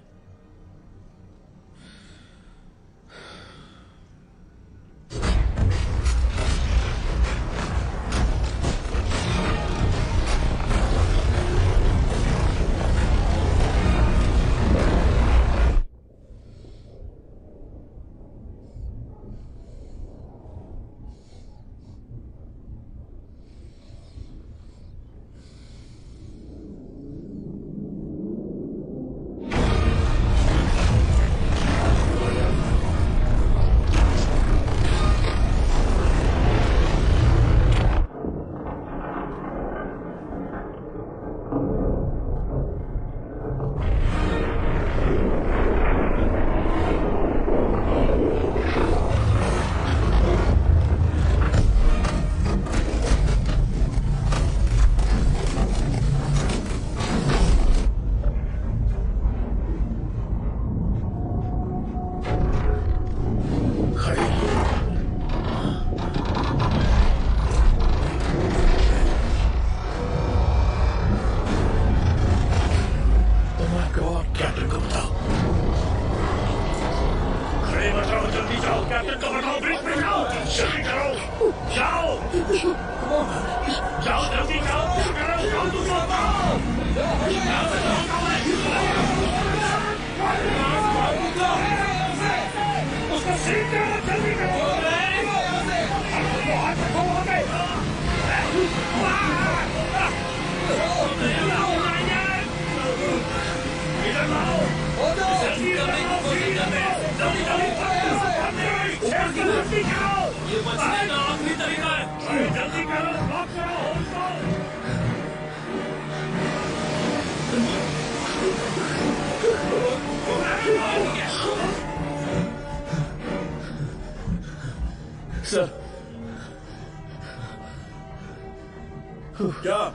क्या?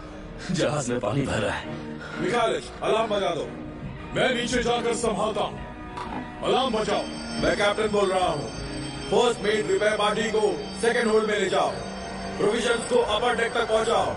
जहाज में पानी भर रहा है। मिखाइलिच, अलार्म बजा दो। मैं नीचे जाकर संभालता हूँ। अलार्म बजाओ। मैं कैप्टन बोल रहा हूँ। फर्स्ट मेट रिपेयर पार्टी को सेकंड होल्ड में ले जाओ। प्रोविजंस को अपर डेक तक पहुंचाओ।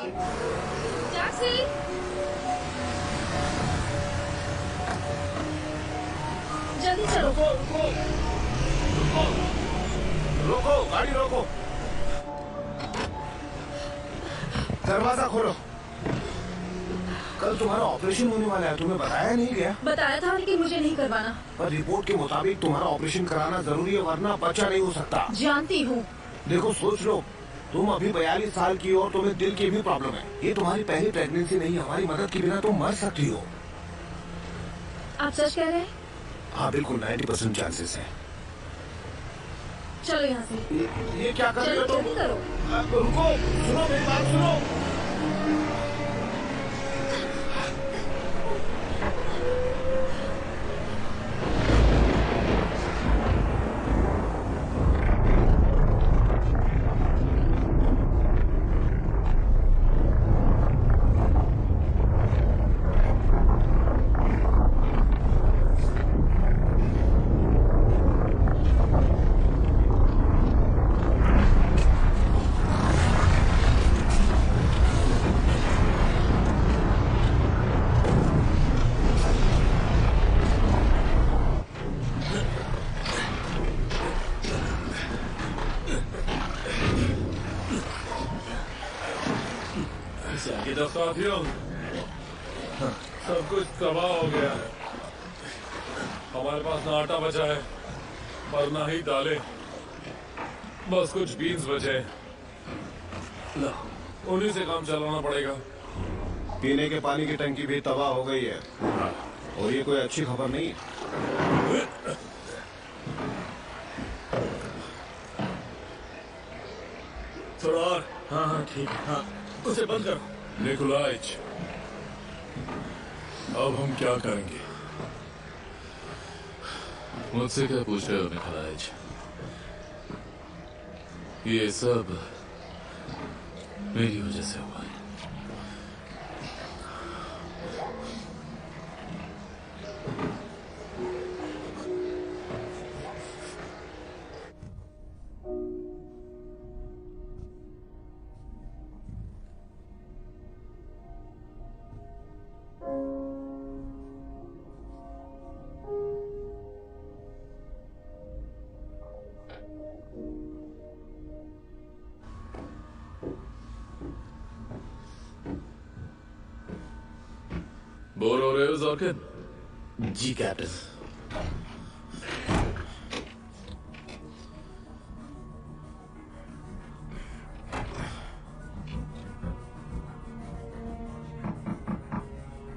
टैक्सी। जल्दी चलो। रोको, गाड़ी रोको। दरवाजा खोलो। कल तुम्हारा ऑपरेशन होने वाला है, तुम्हें बताया नहीं गया? बताया था लेकिन मुझे नहीं करवाना। पर रिपोर्ट के मुताबिक तुम्हारा ऑपरेशन कराना जरूरी है, वरना बच्चा नहीं हो सकता। जानती हूँ। देखो सोच लो, तुम अभी 42 साल की हो और तुम्हें दिल की भी प्रॉब्लम है। ये तुम्हारी पहली प्रेगनेंसी नहीं, हमारी मदद के बिना तुम मर सकती हो। आप सच कह रहे हैं? हाँ बिल्कुल, 90% चांसेस है। चलो यहाँ से। ये क्या कर रहे हो तुम? जल्दी करो। रुको, सुनो मेरी बात सुनो। साथियों, सब कुछ तबाह हो गया है। हमारे पास ना आटा बचा है और ना ही दालें, बस कुछ बीन्स बचे हैं। उन्हीं से काम चलाना पड़ेगा। पीने के पानी की टंकी भी तबाह हो गई है और ये कोई अच्छी खबर नहीं है। थोड़ा और। हाँ हाँ ठीक है। हाँ उसे बंद करो। निकोलाइच, अब हम क्या करेंगे? मुझसे क्या पूछ रहे हो निकोलाइच? ये सब मेरी वजह से हुआ है। बोर हो रहे हो जॉर्किन? जी कैप्टन।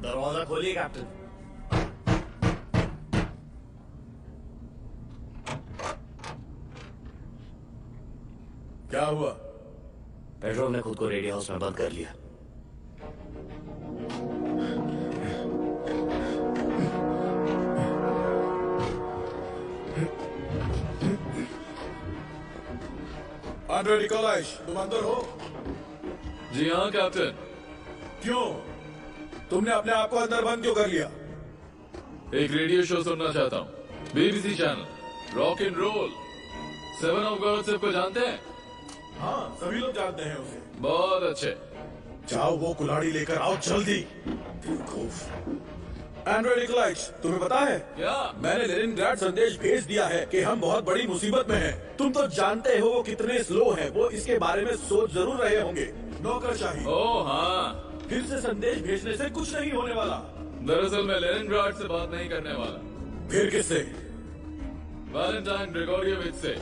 दरवाजा खोलिए कैप्टन। क्या हुआ? पेट्रोल ने खुद को रेडियो हाउस में बंद कर लिया। आंड्रे निकोलाइच, तुम अंदर हो? जी हाँ कैप्टन। क्यों? तुमने अपने आप को अंदर बंद क्यों कर लिया? एक रेडियो शो सुनना चाहता हूँ, BBC channel rock and roll. 7 of God को जानते हैं? हाँ, सभी लोग जानते हैं उसे। बहुत अच्छे। जाओ वो कुल्हाड़ी लेकर आओ जल्दी। आंड्रे निकोलाइच, तुम्हें पता है क्या? मैंने लेनिनग्राड संदेश भेज दिया है कि हम बहुत बड़ी मुसीबत में हैं। तुम तो जानते हो वो कितने स्लो हैं। वो इसके बारे में सोच जरूर रहे होंगे। नौकरशाही। ओह हाँ, फिर से संदेश भेजने से कुछ नहीं होने वाला। दरअसल मैं लेनिनग्राड से बात नहीं करने वाला। फिर किससे? वैलेंटाइन ग्रेगोरियोविच से,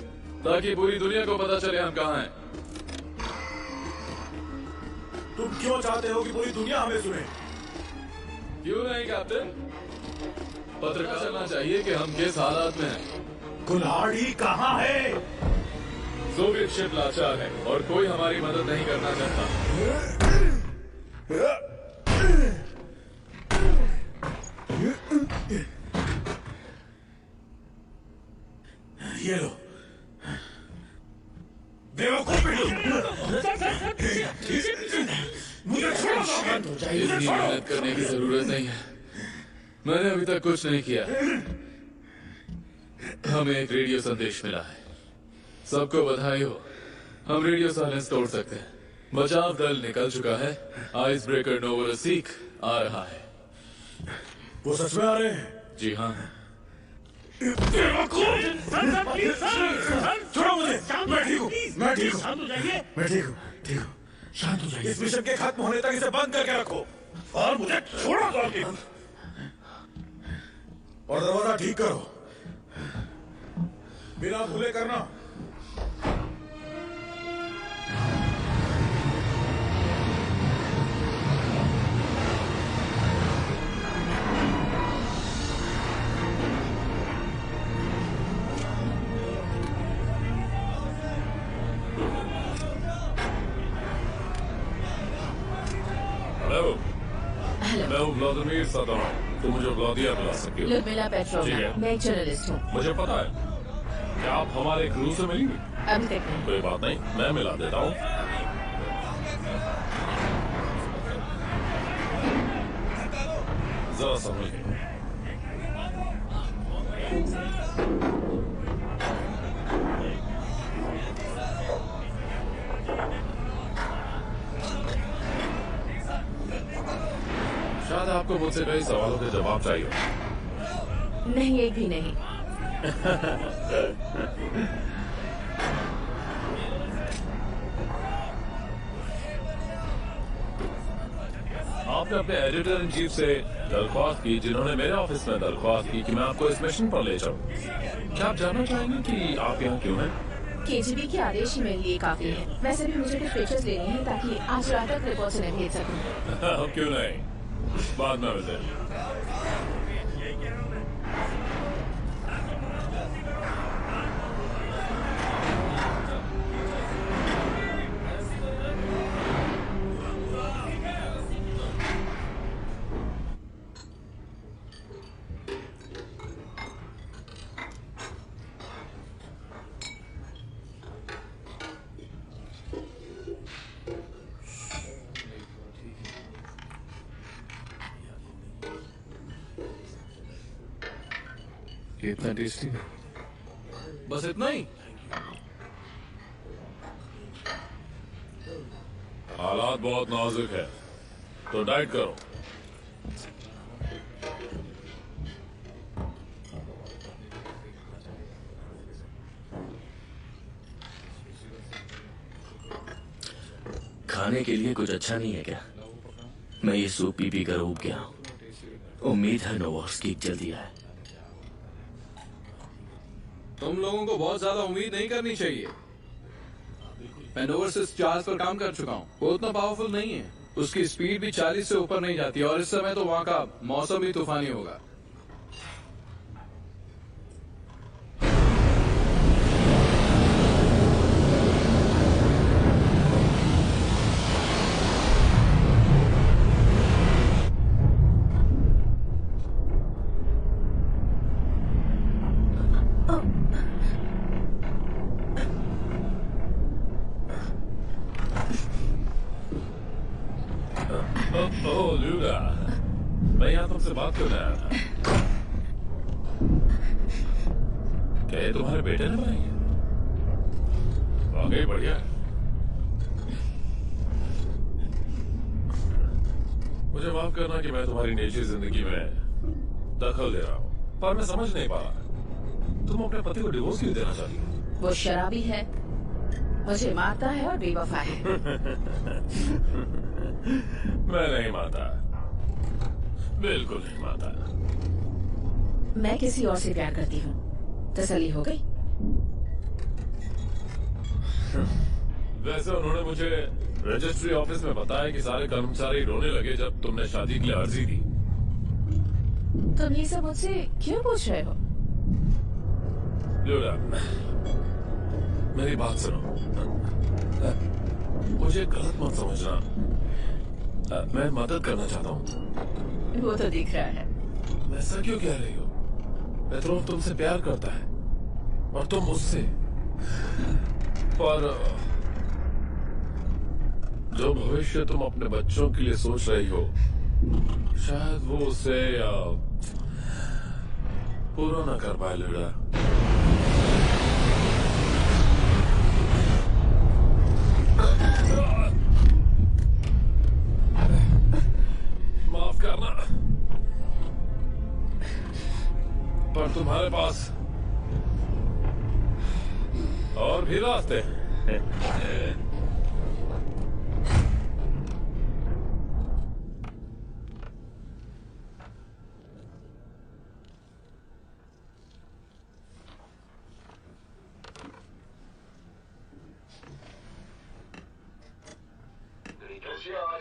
ताकि पूरी दुनिया को पता चले हम कहाँ हैं। तुम क्यों चाहते हो कि पूरी दुनिया हमें सुने? क्यों नहीं कैप्टन? पत्रकार चलना चाहिए कि हम किस हालात में हैं। कुल्हाड़ी कहाँ है? सोवियत शिप लाचार है और कोई हमारी मदद नहीं करना चाहता। ये लो। बेवकूफ मुझे छोड़ो। इतनी मेहनत करने की जरूरत नहीं है। मैंने अभी तक कुछ नहीं किया। हमें एक रेडियो संदेश मिला है। सबको बधाई हो, हम रेडियो साइलेंस तोड़ सकते हैं। बचाव दल निकल चुका है। आइस ब्रेकर नोवोरोसिक आ रहा है। वो सच में आ रहे हैं? जी हाँ। छोड़ो मुझे, मैं ठीक हूँ, मैं ठीक हूँ, शांत हो जाइए। मैं ठीक हूँ, ठीक हूँ, शांत हो जाइए। इस मिशन के खत्म होने तक इसे बंद करके रखो और मुझे छोड़ो और दरवाजा ठीक करो, बिना भूले करना। मैं हूँ व्लादिमीर सदाम। तुम मुझे व्लादिया बुला सकती हो। लुदमिला पेट्रोवना, मैं एक जर्नलिस्ट हूँ। मुझे पता है। क्या आप हमारे क्रू से मिलेंगे? अभी तक नहीं। कोई बात नहीं, मैं मिला देता हूँ। जरा समझिए। शायद आपको मुझसे कई सवालों के जवाब चाहिए। नहीं, एक भी नहीं। आपने अपने एडिटर इन चीफ से दरख्वास्त की, जिन्होंने मेरे ऑफिस में दरख्वास्त की कि मैं आपको इस मिशन पर ले जाऊं। क्या आप जानना चाहेंगे कि आप यहाँ क्यों हैं? केजीबी के आदेश ही मेरे लिए काफी है। वैसे भी मुझे कुछ पिक्चर्स लेने हैं ताकि आज रात तक रिपोर्ट उन्हें भेज सकूं। क्यों नहीं, बाद में मिलते हैं। ये इतना टेस्टी है। बस इतना ही। हालात बहुत नाजुक है, तो डाइट करो। खाने के लिए कुछ अच्छा नहीं है क्या? मैं ये सूप पी कर ऊब गया हूं। उम्मीद है नोवोरोसिक जल्दी आए। तुम लोगों को बहुत ज्यादा उम्मीद नहीं करनी चाहिए। मैं नोवोरोसिक चार्ज पर काम कर चुका हूँ। वो उतना पावरफुल नहीं है। उसकी स्पीड भी 40 से ऊपर नहीं जाती और इस समय तो वहाँ का मौसम भी तूफानी होगा। ओह ल्यूडा, मैं यहाँ तुमसे बात करने आया था। क्या ये तुम्हारे बेटे ने बनाई है? वाकई बढ़िया है। मुझे माफ करना कि मैं तुम्हारी निजी जिंदगी में दखल दे रहा हूँ, पर मैं समझ नहीं पा रहा। तुम अपने पति को डिवोर्स क्यों देना चाहती हो? वो शराबी है, मुझे मारता है और बेवफा है। मैं नहीं मानता, बिल्कुल नहीं मानता। मैं किसी और से प्यार करती हूँ। तसल्ली हो गई? वैसे उन्होंने मुझे रजिस्ट्री ऑफिस में बताया कि सारे कर्मचारी रोने लगे जब तुमने शादी के लिए अर्जी दी। तुम ये सब मुझसे क्यों पूछ रहे हो? ल्यूडा, मेरी बात सुनो। मुझे गलत मत समझना। मैं मदद करना चाहता हूँ। वो तो दिख रहा है। ऐसा क्यों कह रही हो? पेट्रोव तुमसे प्यार करता है और तुम मुझसे। पर जो भविष्य तुम अपने बच्चों के लिए सोच रही हो, शायद वो उसे पूरा ना कर पाए ल्यूडा।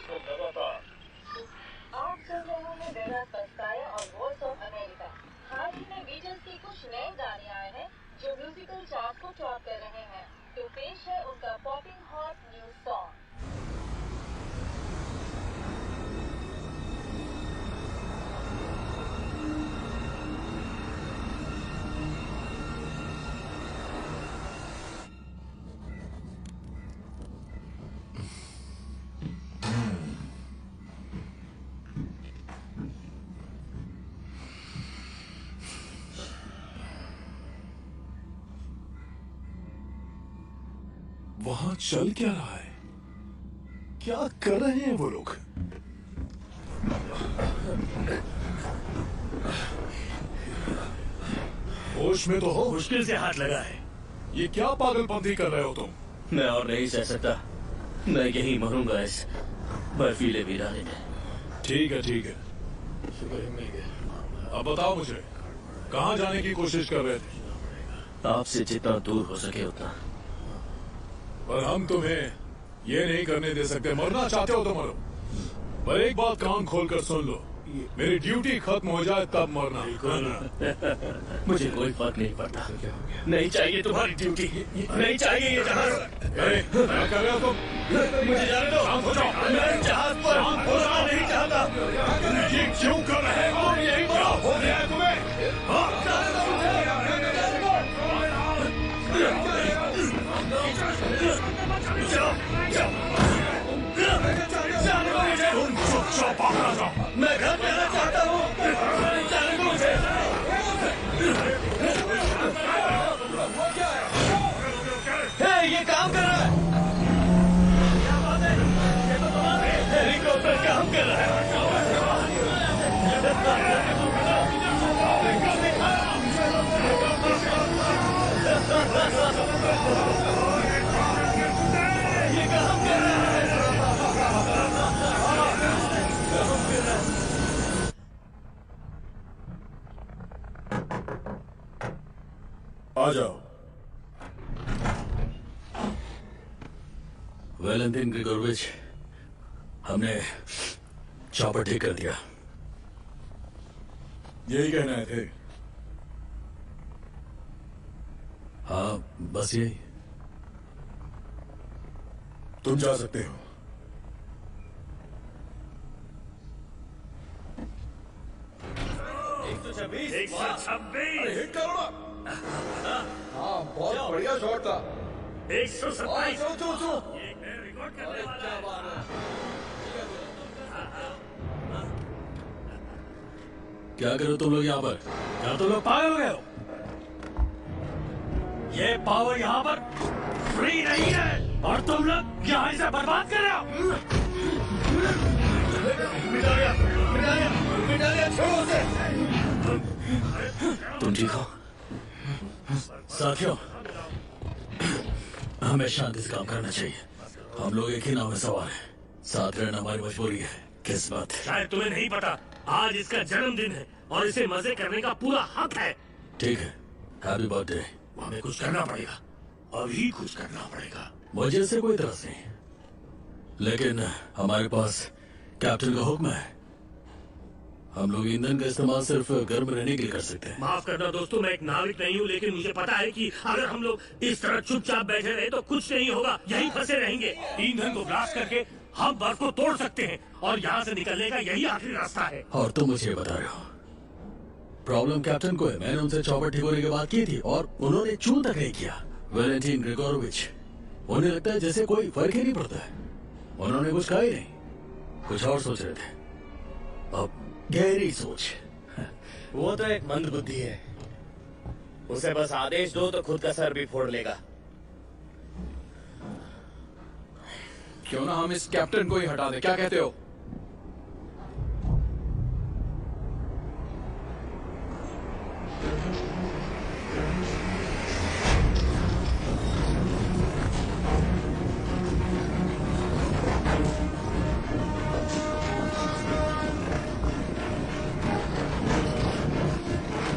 को लगातार। आप सुन रहे हैं डेरा पस्काया और वॉइस ऑफ अमेरिका। हाल ही में बीटल्स के कुछ नए गाने आए हैं जो म्यूजिकल चार्ट को टॉप कर रहे हैं। तो पेश है उनका पॉपिंग हॉट न्यू सॉन्ग। वहां चल क्या रहा है? क्या कर रहे हैं वो लोग? होश में तो हो? मुश्किल से हाथ लगा है। ये क्या पागलपंथी कर रहे हो तुम? मैं और नहीं सह सकता। मैं यही मरूंगा इस बर्फीले वीराने में। ठीक है ठीक है, मिल गया। अब बताओ मुझे, कहाँ जाने की कोशिश कर रहे थे? आपसे जितना दूर हो सके उतना। पर हम तुम्हें ये नहीं करने दे सकते। मरना चाहते हो तो मरो, पर एक बात कान खोलकर सुन लो, मेरी ड्यूटी खत्म हो जाए तब मरना। मुझे कोई फर्क नहीं पड़ता। नहीं चाहिए तुम्हारी ड्यूटी, नहीं चाहिए ये जहाज। क्या कर रहे हो तुम? मुझे जाने दो। शांत हो जाओ। मैं जहाज पर होना नहीं चाहता। ये क्यों कर रहे हो? तुम यही मरो। हो गया है तुम्हें? हाँ? तुम चुपचाप भाग जाओ। मैं घर जाना चाहता हूँ। जाने दो मुझे। ये काम कर रहा है। हेलीकॉप्टर काम कर रहा है। ये काम कर रहा है। आ जाओ। वैलेंटिन ग्रिगोरोविच, हमने चॉपर ठीक कर दिया। यही कहना थे? हाँ, बस यही। तुम जा सकते हो। एक सौ छब्बीस। हिट करो ना। हाँ, बहुत बढ़िया शॉट था। 127। रिकॉर्ड करने वाला है। क्या करो तुम लोग यहाँ पर? क्या तुम लोग पागल हो गए हो? ये पावर यहाँ पर फ्री नहीं है और तुम लोग यहाँ इसे बर्बाद कर रहे हो। मिटा दिया, छोड़ो उसे। तुम ठीक हो? साथियों, हमें शांति से काम करना चाहिए। हम लोग एक ही नाव में सवार हैं। साथ रहना हमारी मजबूरी है। किस बात है? शायद तुम्हें नहीं पता, आज इसका जन्मदिन है और इसे मजे करने का पूरा हक है। ठीक है, हैप्पी बर्थडे। हमें कुछ करना पड़ेगा, अभी कुछ करना पड़ेगा। मुझे इससे कोई तरस नहीं, लेकिन हमारे पास कैप्टन का हुक्म है। हम लोग ईंधन का इस्तेमाल सिर्फ गर्म रहने के लिए कर सकते हैं। माफ करना दोस्तों, मैं एक नाविक नहीं हूँ, लेकिन मुझे पता है कि अगर हम लोग इस तरह चुपचाप बैठे रहे तो कुछ नहीं होगा, यहीं फंसे रहेंगे। ईंधन को ब्लास्ट करके हम बर्फ को तोड़ सकते हैं और यहाँ से निकलने का यही आखिरी रास्ता है। और तुम मुझे बता रहे हो प्रॉब्लम कैप्टन को है। मैंने उनसे चौपर ठीक होने की बात की थी और उन्होंने चू तक नहीं किया। वैलेंटिन ग्रिगोरोविच, उन्हें लगता है जैसे कोई फर्क ही नहीं पड़ता है। उन्होंने कुछ कहा ही नहीं, कुछ और सोच रहे थे। अब गहरी सोच। वो तो एक मंद बुद्धि है, उसे बस आदेश दो तो खुद का सर भी फोड़ लेगा। क्यों ना हम इस कैप्टन को ही हटा दें, क्या कहते हो?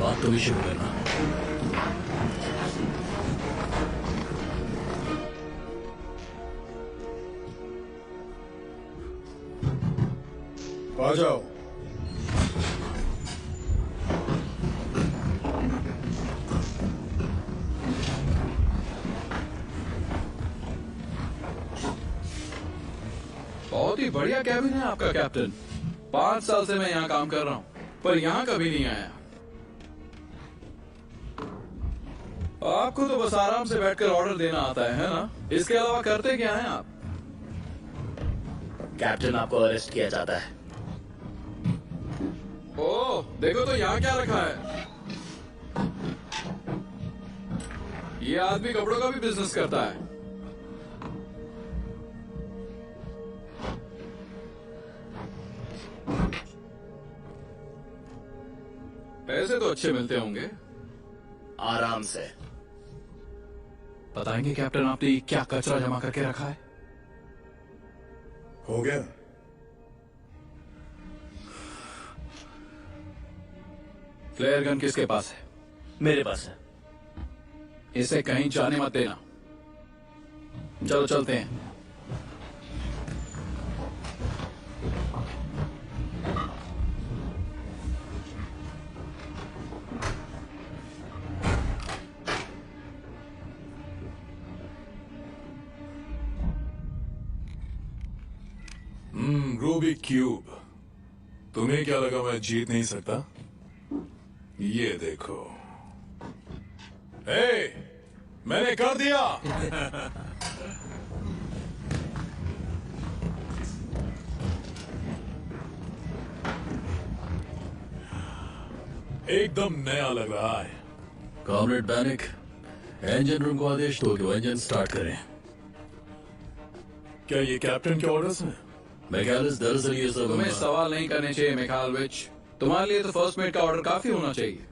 बात तो भी शुरू करना। आ जाओ। बहुत ही बढ़िया कैबिन है आपका कैप्टन। 5 साल से मैं यहाँ काम कर रहा हूँ, पर यहाँ कभी नहीं आया। आपको तो बस आराम से बैठकर ऑर्डर देना आता है ना? इसके अलावा करते क्या हैं आप? कैप्टन, आपको अरेस्ट किया जाता है। ओह, देखो तो यहाँ क्या रखा है। ये आदमी कपड़ों का भी बिजनेस करता है। पैसे तो अच्छे मिलते होंगे। आराम से। बताएंगे कैप्टन, आपने क्या कचरा जमा करके रखा है? हो गया। फ्लेयर गन किसके पास है? मेरे पास है। इसे कहीं जाने मत देना। चलो चलते हैं। Rubik cube. तुम्हें क्या लगा मैं जीत नहीं सकता? ये देखो। मैंने कर दिया। एकदम नया लग रहा है। कॉमरेड बैनिक, इंजन रूम को आदेश दो कि वो इंजन स्टार्ट करें। क्या ये कैप्टन के ऑर्डर्स हैं? मैकेलिस, दरअसल ये सब तुम्हें सवाल नहीं करने चाहिए मिखाइलोविच। तुम्हारे लिए तो फर्स्ट मेट का ऑर्डर काफी होना चाहिए।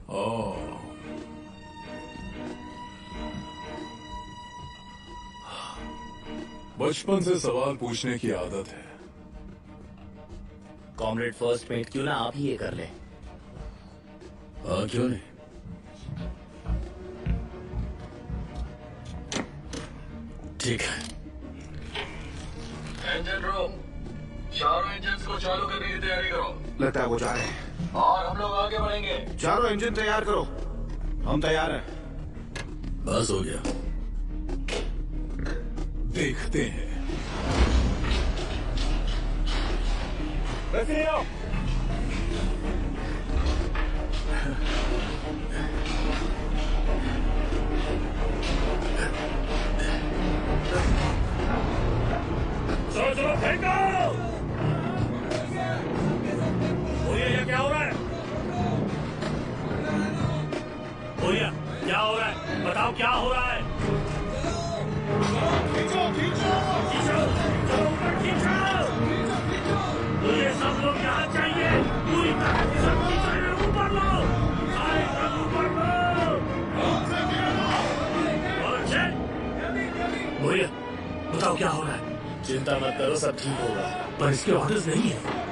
बचपन से सवाल पूछने की आदत है। कॉमरेड फर्स्ट मेट, क्यों ना आप ही ये कर ले? हाँ, क्यों नहीं? ठीक है। इंजन रूम, चारों इंजन को चालू करने की तैयारी करो। लगता है वो जा रहे हैं। और हम लोग आगे बढ़ेंगे। चारों इंजन तैयार करो। हम तैयार हैं। बस हो गया। देखते हैं। चलो फेंको। ये क्या हो रहा है? भैया, क्या हो रहा है? बताओ क्या हो रहा है? खींचो, खींचो, खींचो, चलो ऊपर खींचो। ये सब लोग यहाँ चाहिए। पूरी तरह से सब खींचो, ऊपर लो। सारे सब ऊपर लो। और अच्छे? भैया, बताओ क्या हो रहा है? चिंता मत करो, सब ठीक होगा। पर इसके ऑर्डर्स नहीं है।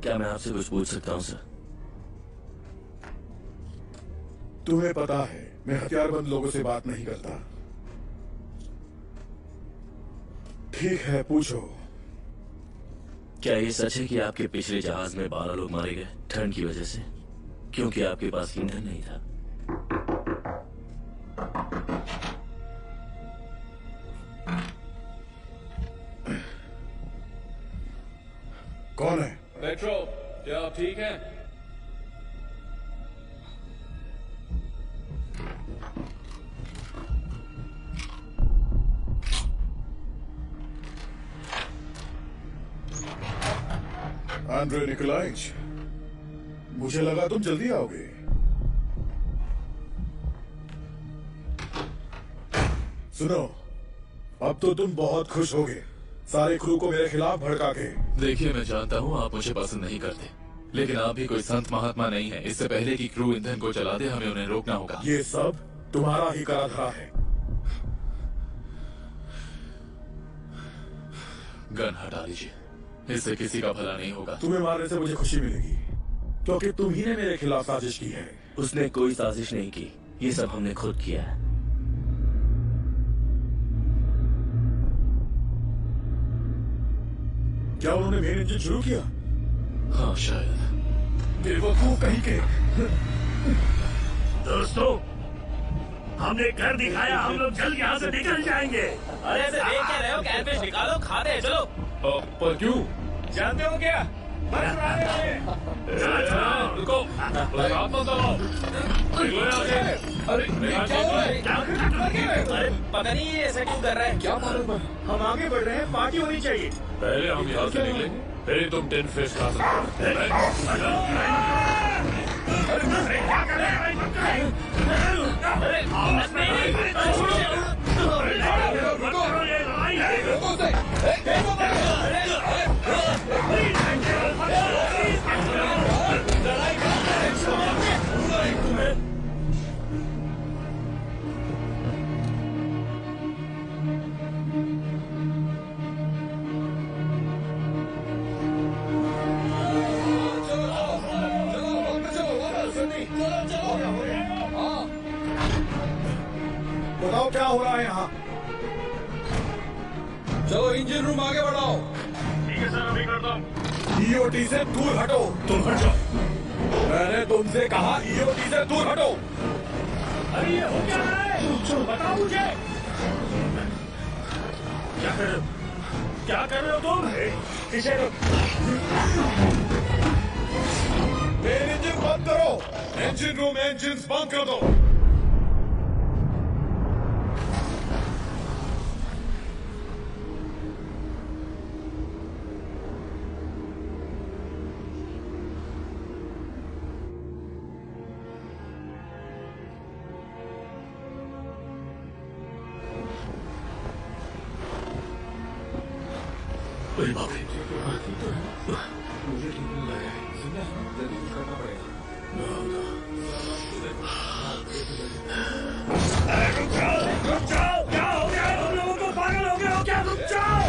क्या मैं आपसे कुछ पूछ सकता हूँ सर? तुम्हें पता है मैं हथियारबंद लोगों से बात नहीं करता। ठीक है, पूछो। क्या ये सच है कि आपके पिछले जहाज में 12 लोग मारे गए ठंड की वजह से, क्योंकि आपके पास ईंधन नहीं था? कौन है? पेट्रो, क्या आप ठीक हैं? आंद्रे निकोलाइच, मुझे लगा तुम जल्दी आओगे। सुनो, अब तो तुम बहुत खुश होगे सारे क्रू को मेरे खिलाफ भड़का के। देखिए, मैं जानता हूँ आप मुझे पसंद नहीं करते, लेकिन आप भी कोई संत महात्मा नहीं है। इससे पहले कि क्रू ईंधन को जला दे, हमें उन्हें रोकना होगा। ये सब तुम्हारा ही करा धरा है। गन हटा दीजिए, इससे किसी का भला नहीं होगा। तुम्हें मारने से मुझे खुशी मिलेगी, क्योंकि तुम ही ने मेरे खिलाफ साजिश की है। उसने कोई साजिश नहीं की, ये सब हमने खुद किया है। क्या उन्होंने मेन इंजन शुरू किया? हाँ शायद। बेवकूफ कहीं के। दोस्तों, हमने कर दिखाया, हम लोग जल्द यहाँ से निकल जाएंगे। अरे ऐसे देख क्या रहे हो? कैटफिश निकालो, खाते हैं, चलो। पर क्यों? जानते हो क्या? रुको, हाथ मत दबाओ। अरे पता नहीं ये ऐसा क्यों कर रहा है। क्या मालूम? हम आगे बढ़ रहे हैं, पार्टी होनी चाहिए। पहले हम यहाँ से निकलेंगे, फिर तुम 10 फिश खा सकते क्या कर रहे हैं? बताओ क्या हो रहा है यहाँ? चलो इंजन रूम आगे बढ़ाओ। ठीक है सर, अभी करता हूँ। ईओटी से दूर हटो। तुम हट जाओ। मैंने तुमसे कहा ईओटी से दूर हटो। अरे ये हो क्या रहा है? बताओ मुझे। क्या कर रहे हो? क्या कर रहे हो तुम? पीछे मेन इंजन बंद करो। इंजन रूम इंजन बंद कर दो। अरे बाप रे। रुक जाओ, क्या हो गया? तुम लोगों को पागल हो गए हो क्या? रुक जाओ,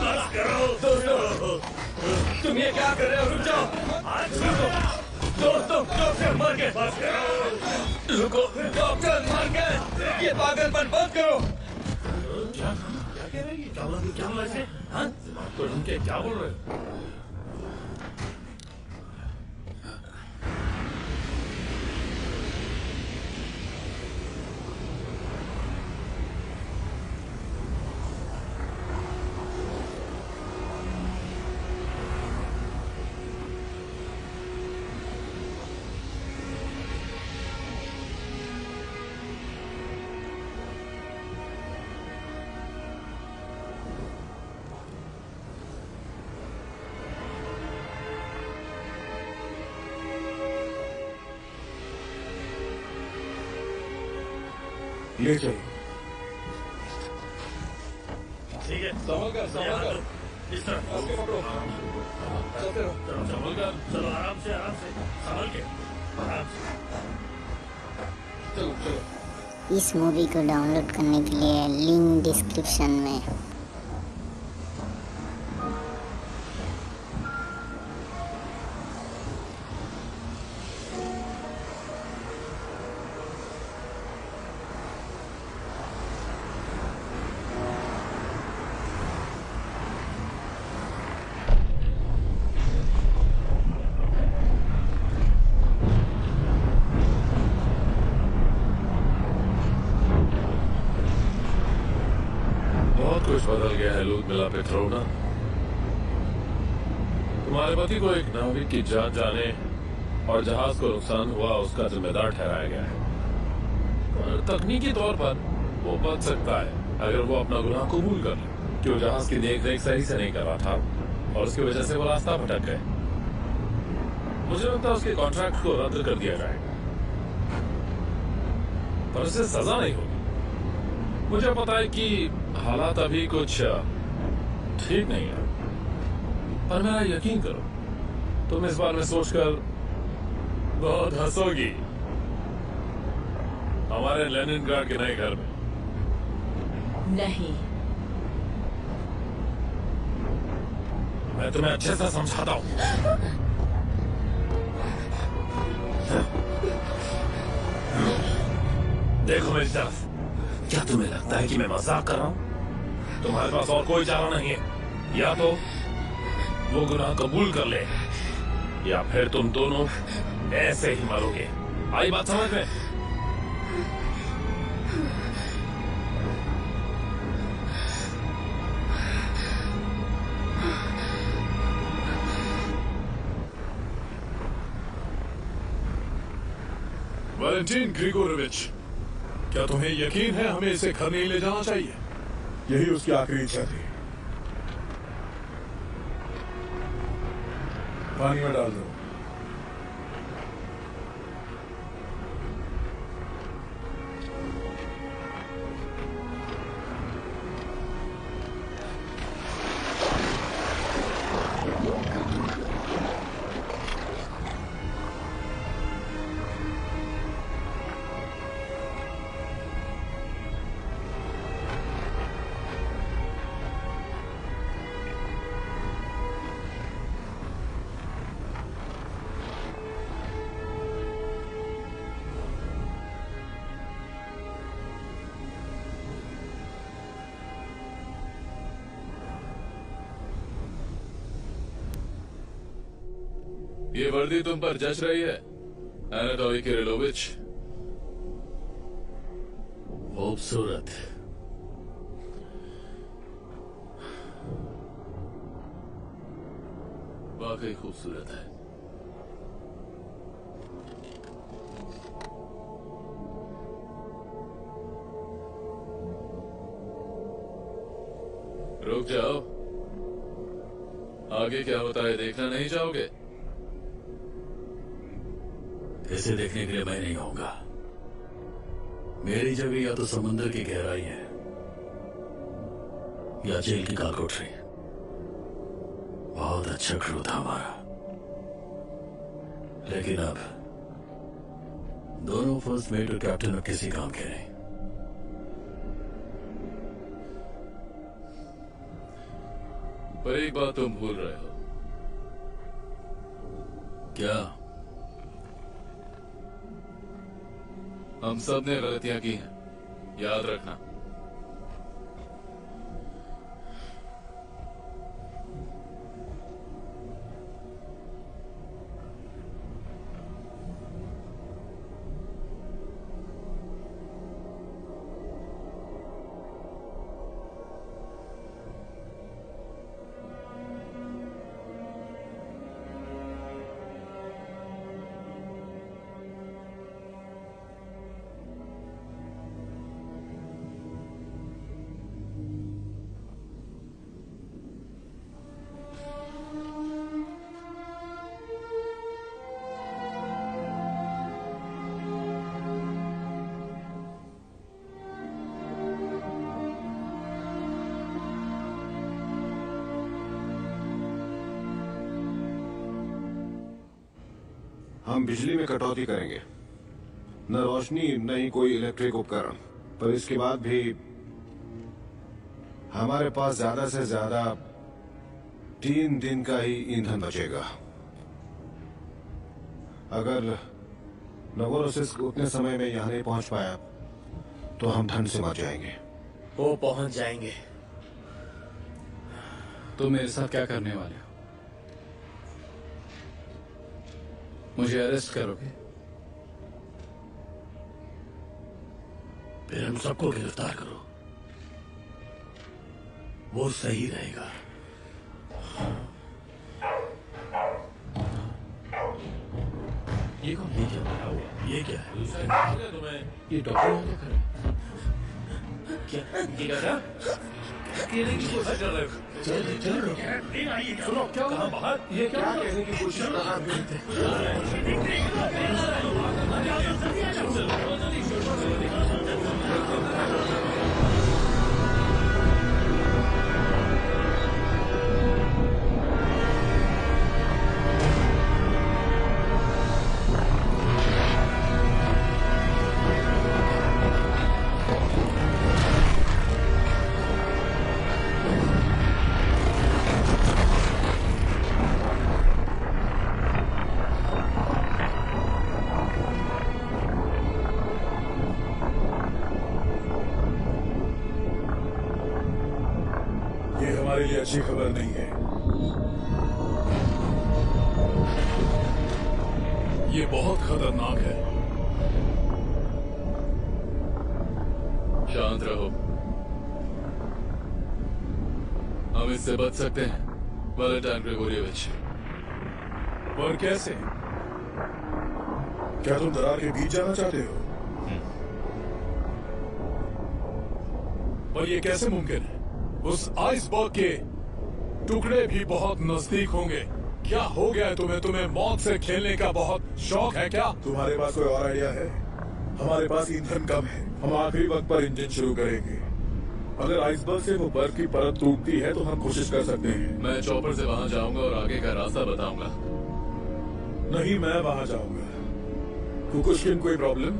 बस करो। दोस्तों, तुम ये क्या कर रहे हो? रुक जाओ। दोस्तों, डॉक्टर मर गए, बस करो। रुको, डॉक्टर मर गए, ये पागलपन बंद करो। क्या कह रहे हैं? क्या बोला इसे? हाँ? तो उनके क्या बोल रहे हो? ले चलो। ठीक है, संभल कर। इस तरफ पकड़ो। चलते रहो। संभल कर, चलो आराम से संभल के, आराम से। चलो। इस मूवी को डाउनलोड करने के लिए लिंक डिस्क्रिप्शन में। कुछ बदल गया है लूथ मिला पेट्रोना। तुम्हारे पति को एक नाविक की जान जाने और जहाज को नुकसान हुआ उसका जिम्मेदार ठहराया गया है। और तकनीकी तौर पर वो बच सकता है अगर वो अपना गुनाह कबूल कर ले कि वो जहाज की देख रेख सही से नहीं कर रहा था और उसकी वजह से वो रास्ता भटक गए। मुझे लगता है उसके कॉन्ट्रैक्ट को रद्द कर दिया जाएगा, पर उसे सजा नहीं होगी। मुझे पता है कि हालात अभी कुछ ठीक नहीं है, पर मेरा यकीन करो, तुम इस बारे में सोचकर बहुत हंसोगी। हमारे लेनिनग्राड के नए घर में। नहीं, मैं तुम्हें अच्छे से समझाता हूँ। देखो मेरी तरफ। क्या तुम्हें लगता है कि मैं मजाक कर रहा हूँ? तुम्हारे पास और कोई चारा नहीं है। या तो वो गुनाह कबूल कर ले, या फिर तुम दोनों ऐसे ही मरोगे। आई बात समझ में? वैलेंटीन ग्रिगोरोविच, क्या तुम्हें यकीन है हमें इसे घर नहीं ले जाना चाहिए? यही उसकी आखिरी इच्छा थी। पानी में डाल दो। ये वर्दी तुम पर जच रही है, एनाटोली किरिलोविच। खूबसूरत। वाकई खूबसूरत है। रुक जाओ, आगे क्या होता है देखना नहीं चाहोगे? इसे देखने के लिए मैं नहीं आऊंगा। मेरी जगह या तो समुद्र की गहराई है या जेल की कालकोठरी। बहुत अच्छा क्रू था हमारा, लेकिन अब दोनों फर्स्ट मेट और कैप्टन अब किसी काम के नहीं। पर एक बात तुम भूल रहे हो। क्या? हम सब ने गलतियां की हैं, याद रखना। हम बिजली में कटौती करेंगे, न रोशनी न ही कोई इलेक्ट्रिक उपकरण। पर इसके बाद भी हमारे पास ज्यादा से ज्यादा 3 दिन का ही ईंधन बचेगा। अगर नवोरोसिस्क उतने समय में यहां नहीं पहुंच पाया तो हम ठंड से मर जाएंगे। वो पहुंच जाएंगे। तुम मेरे साथ क्या करने वाले हो? मुझे अरेस्ट करोगे? फिर हम सबको गिरफ्तार करो, वो सही रहेगा। ये कौन? ये क्या बना हुआ? ये क्या है? तुम्हें ये डॉक्टर यहाँ क्या कर रहे हैं? क्या ये क्या कहने की कोशिश कर रहे हो? सुनो, क्या कहा बाहर? ये क्या कहने की कोशिश कर रहा ये हमारे लिए अच्छी खबर नहीं है। ये बहुत खतरनाक है। शांत रहो, हम इससे बच सकते हैं वैलेंटाइन ग्रेगोरियोविच। पर कैसे? क्या तुम दरार के बीच जाना चाहते हो? पर ये कैसे मुमकिन है? उस आइसबर्ग के टुकड़े भी बहुत नजदीक होंगे। क्या हो गया है तुम्हें? तुम्हें मौत से खेलने का बहुत शौक है क्या? तुम्हारे पास कोई और आइडिया है? हमारे पास ईंधन कम है। हम आखिरी वक्त पर इंजन शुरू करेंगे। अगर आइसबर्ग से वो बर्फ की परत टूटती है तो हम कोशिश कर सकते हैं। मैं चॉपर से वहां जाऊंगा और आगे का रास्ता बताऊंगा। नहीं, मैं वहां जाऊंगा। कुकुशकिन कोई प्रॉब्लम?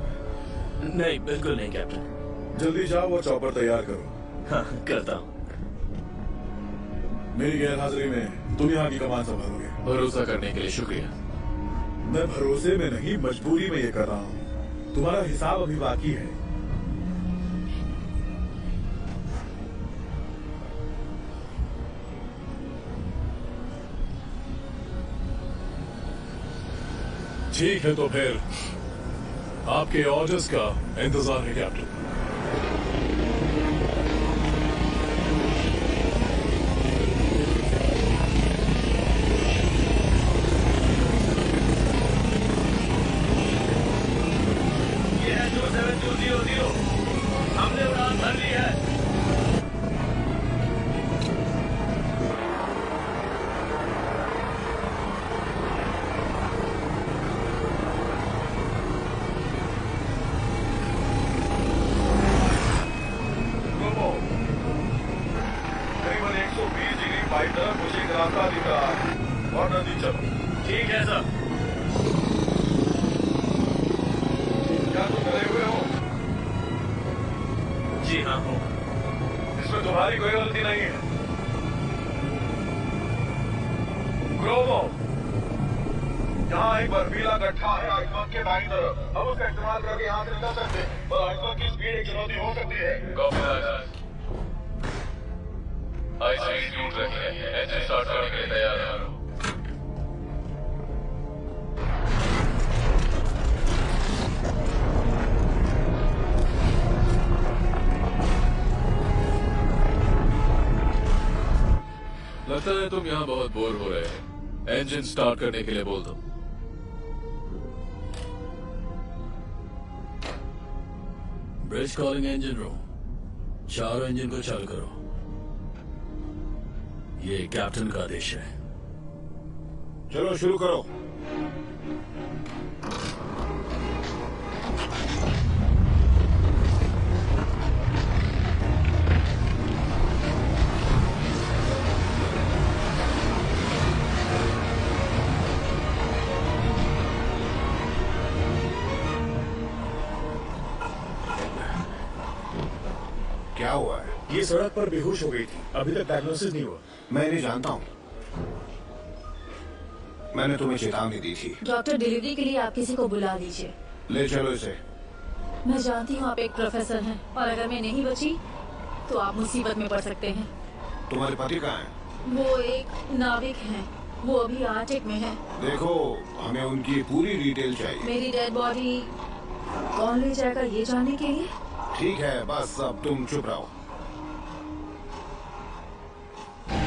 नहीं, बिल्कुल नहीं कैप्टन। जल्दी जाओ और चॉपर तैयार करो। हाँ, करता हूँ। मेरी गैरहाजिरी में तुम यहाँ की कमान संभालोगे। भरोसा करने के लिए शुक्रिया। मैं भरोसे में नहीं, मजबूरी में ये कर रहा हूँ। तुम्हारा हिसाब अभी बाकी है। ठीक है, तो फिर आपके ऑर्डर्स का इंतजार है कैप्टन। ये है 27200। हमने उड़ान भर ली है। करीबन 120 डिग्री बाई तरफ मुझे एक रास्ता दिख रहा है। और नदी चलो। ठीक है सर। क्या तुम डरे हुए हो? जी हाँ हूँ। इसमें तुम्हारी कोई गलती नहीं है। ग्रोवो, यहाँ एक बर्फीला गड्ढा है आइसबर्ग के दाईं तरफ। हम उसका इस्तेमाल करके यहाँ से निकल सकते हैं। पर आइसबर्ग की स्पीड एक चुनौती हो सकती है। आइस टूट रही है। इंजन स्टार्ट करने के लिए तैयार है। लगता है तुम यहाँ बहुत बोर हो रहे हैं। इंजन स्टार्ट करने के लिए बोल दो। ब्रिज कॉलिंग इंजन रूम, चारों इंजन को चालू करो। ये कैप्टन का आदेश है। चलो शुरू करो। क्या हुआ है? ये सड़क पर बेहोश हो गई थी। अभी तक डायग्नोसिस नहीं हुआ। मैं नहीं जानता हूँ। मैंने तुम्हें चेतावनी दी थी। डॉक्टर, डिलीवरी के लिए आप किसी को बुला लीजिए। ले चलो इसे। मैं जानती हूँ आप एक प्रोफेसर हैं और अगर मैं नहीं बची तो आप मुसीबत में पड़ सकते हैं। तुम्हारे पति कहाँ हैं? वो एक नाविक हैं। वो अभी आर्टिक में है। देखो, हमें उनकी पूरी डिटेल चाहिए। मेरी डेड बॉडी कौन ले जाएगा ये जानने के लिए? ठीक है, बस अब तुम चुप रहो।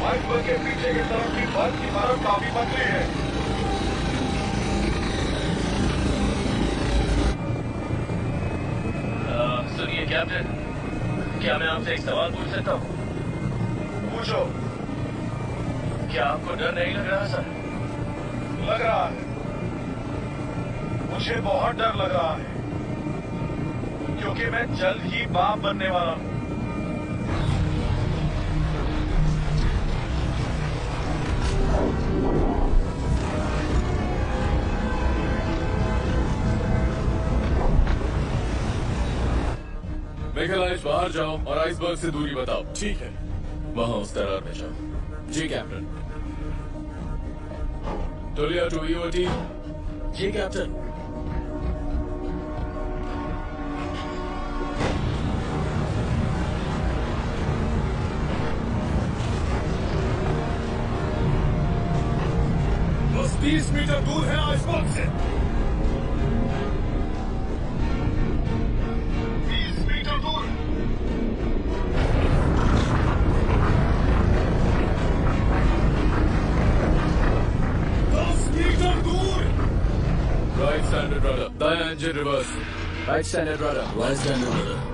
आइसबर्ग के पीछे की तरफ की बर्फ की परत काफी पतली है। सुनिए कैप्टन, क्या मैं आपसे एक सवाल पूछ सकता हूँ? पूछो। क्या आपको डर नहीं लग रहा सर? लग रहा है, मुझे बहुत डर लग रहा है, क्योंकि मैं जल्द ही बाप बनने वाला हूँ। मेघलाइज बाहर जाओ और आइसबर्ग से दूरी बताओ। ठीक है। वहां उस दरार में जाओ। जी कैप्टन। टोलिया टू ईओटी। जी कैप्टन। बस 30 मीटर दूर है आइसबर्ग से। Reverse. Right standard rudder. Right standard rudder.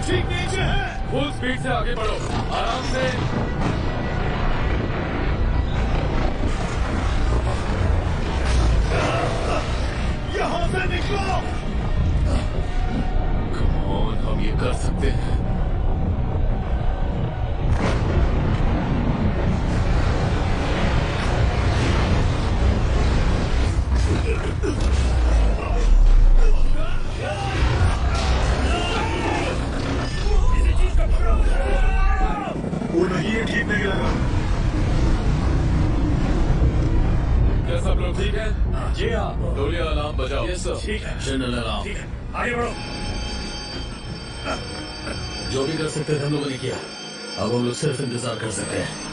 ठीक नीचे है। फुल स्पीड से आगे बढ़ो, आराम से। यहाँ से निकलो। कम ऑन, हम ये कर सकते हैं। वो नहीं, ये ठीक नहीं लगा। क्या सब लोग ठीक है? जी हाँ। डोलिया अलार्म बजाओ। Yes sir. ठीक है, जनरल अलार्म। ठीक है, आगे बढ़ो। जो भी कर सकते थे हम लोगों ने किया। अब हम लोग सिर्फ इंतजार कर सकते हैं।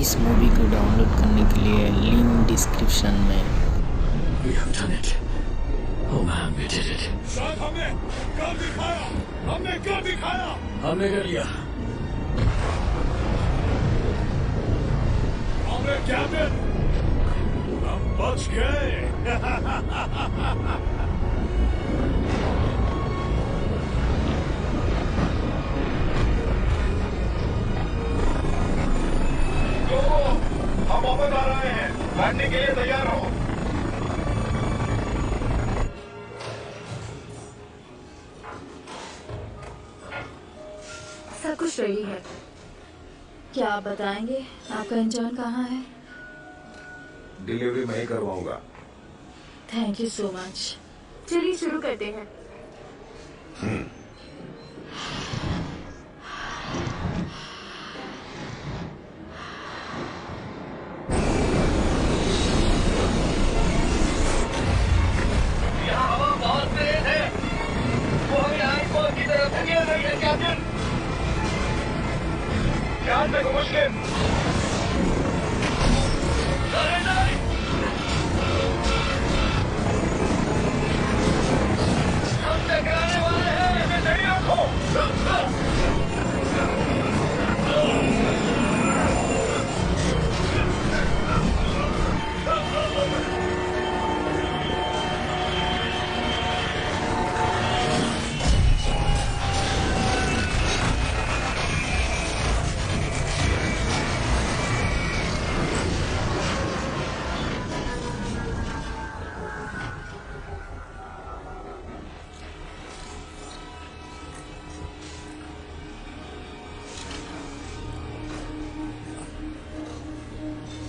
इस मूवी को डाउनलोड करने के लिए लिंक डिस्क्रिप्शन में। We have done it. Oh man, we did it. शायद हमने कर दिखाया। हमने कर दिखाया। हमने कर लिया। हमने कैप्टन, हम बच गए। हम वापस आ रहे हैं। लैंडिंग के लिए तैयार रहो। सब कुछ रेडी है। क्या आप बताएंगे आपका इंजन कहाँ है? डिलीवरी मैं ही करवाऊंगा। Thank you so much. चलिए शुरू करते हैं। यहाँ हवा बहुत तेज है। वो हमें आइसबर्ग की तरफ धकेल रही है कैप्टन। ध्यान से मुश्किल। अरे नहीं! हम टकराने वाले हैं। इसे सही रखो।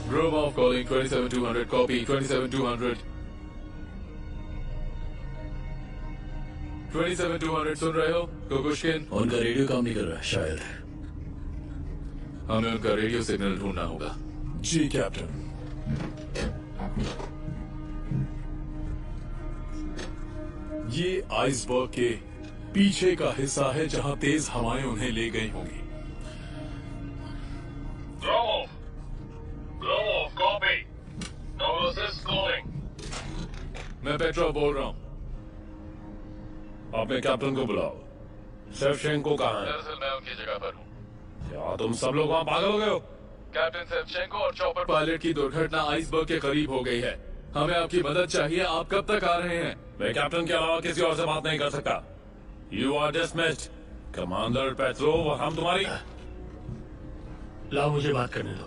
Gromov calling 27200, copy 27200. 27200 सुन रहे हो? कुकुश्किन, उनका रेडियो काम नहीं कर रहा शायद। हमें उनका रेडियो सिग्नल ढूंढना होगा। जी कैप्टन। ये आइसबर्ग के पीछे का हिस्सा है जहां तेज हवाएं उन्हें ले गई होंगी। कॉपी। नोवोसिस कॉलिंग। मैं पेट्रोव बोल रहा हूँ। अपने कैप्टन को बुलाओ। शेवचेंको कहाँ है? दरअसल मैं उनकी जगह पर हूँ। क्या तुम सब लोग वहाँ पागल हो गए हो? कैप्टन शेवचेंको और चॉपर पायलट की दुर्घटना आइसबर्ग के करीब हो गई है। हमें आपकी मदद चाहिए। आप कब तक आ रहे हैं? मैं कैप्टन के अलावा किसी और से बात नहीं कर सकता। You are dismissed. Commander Petrov, हम तुम्हारी। लाओ मुझे बात करने दो।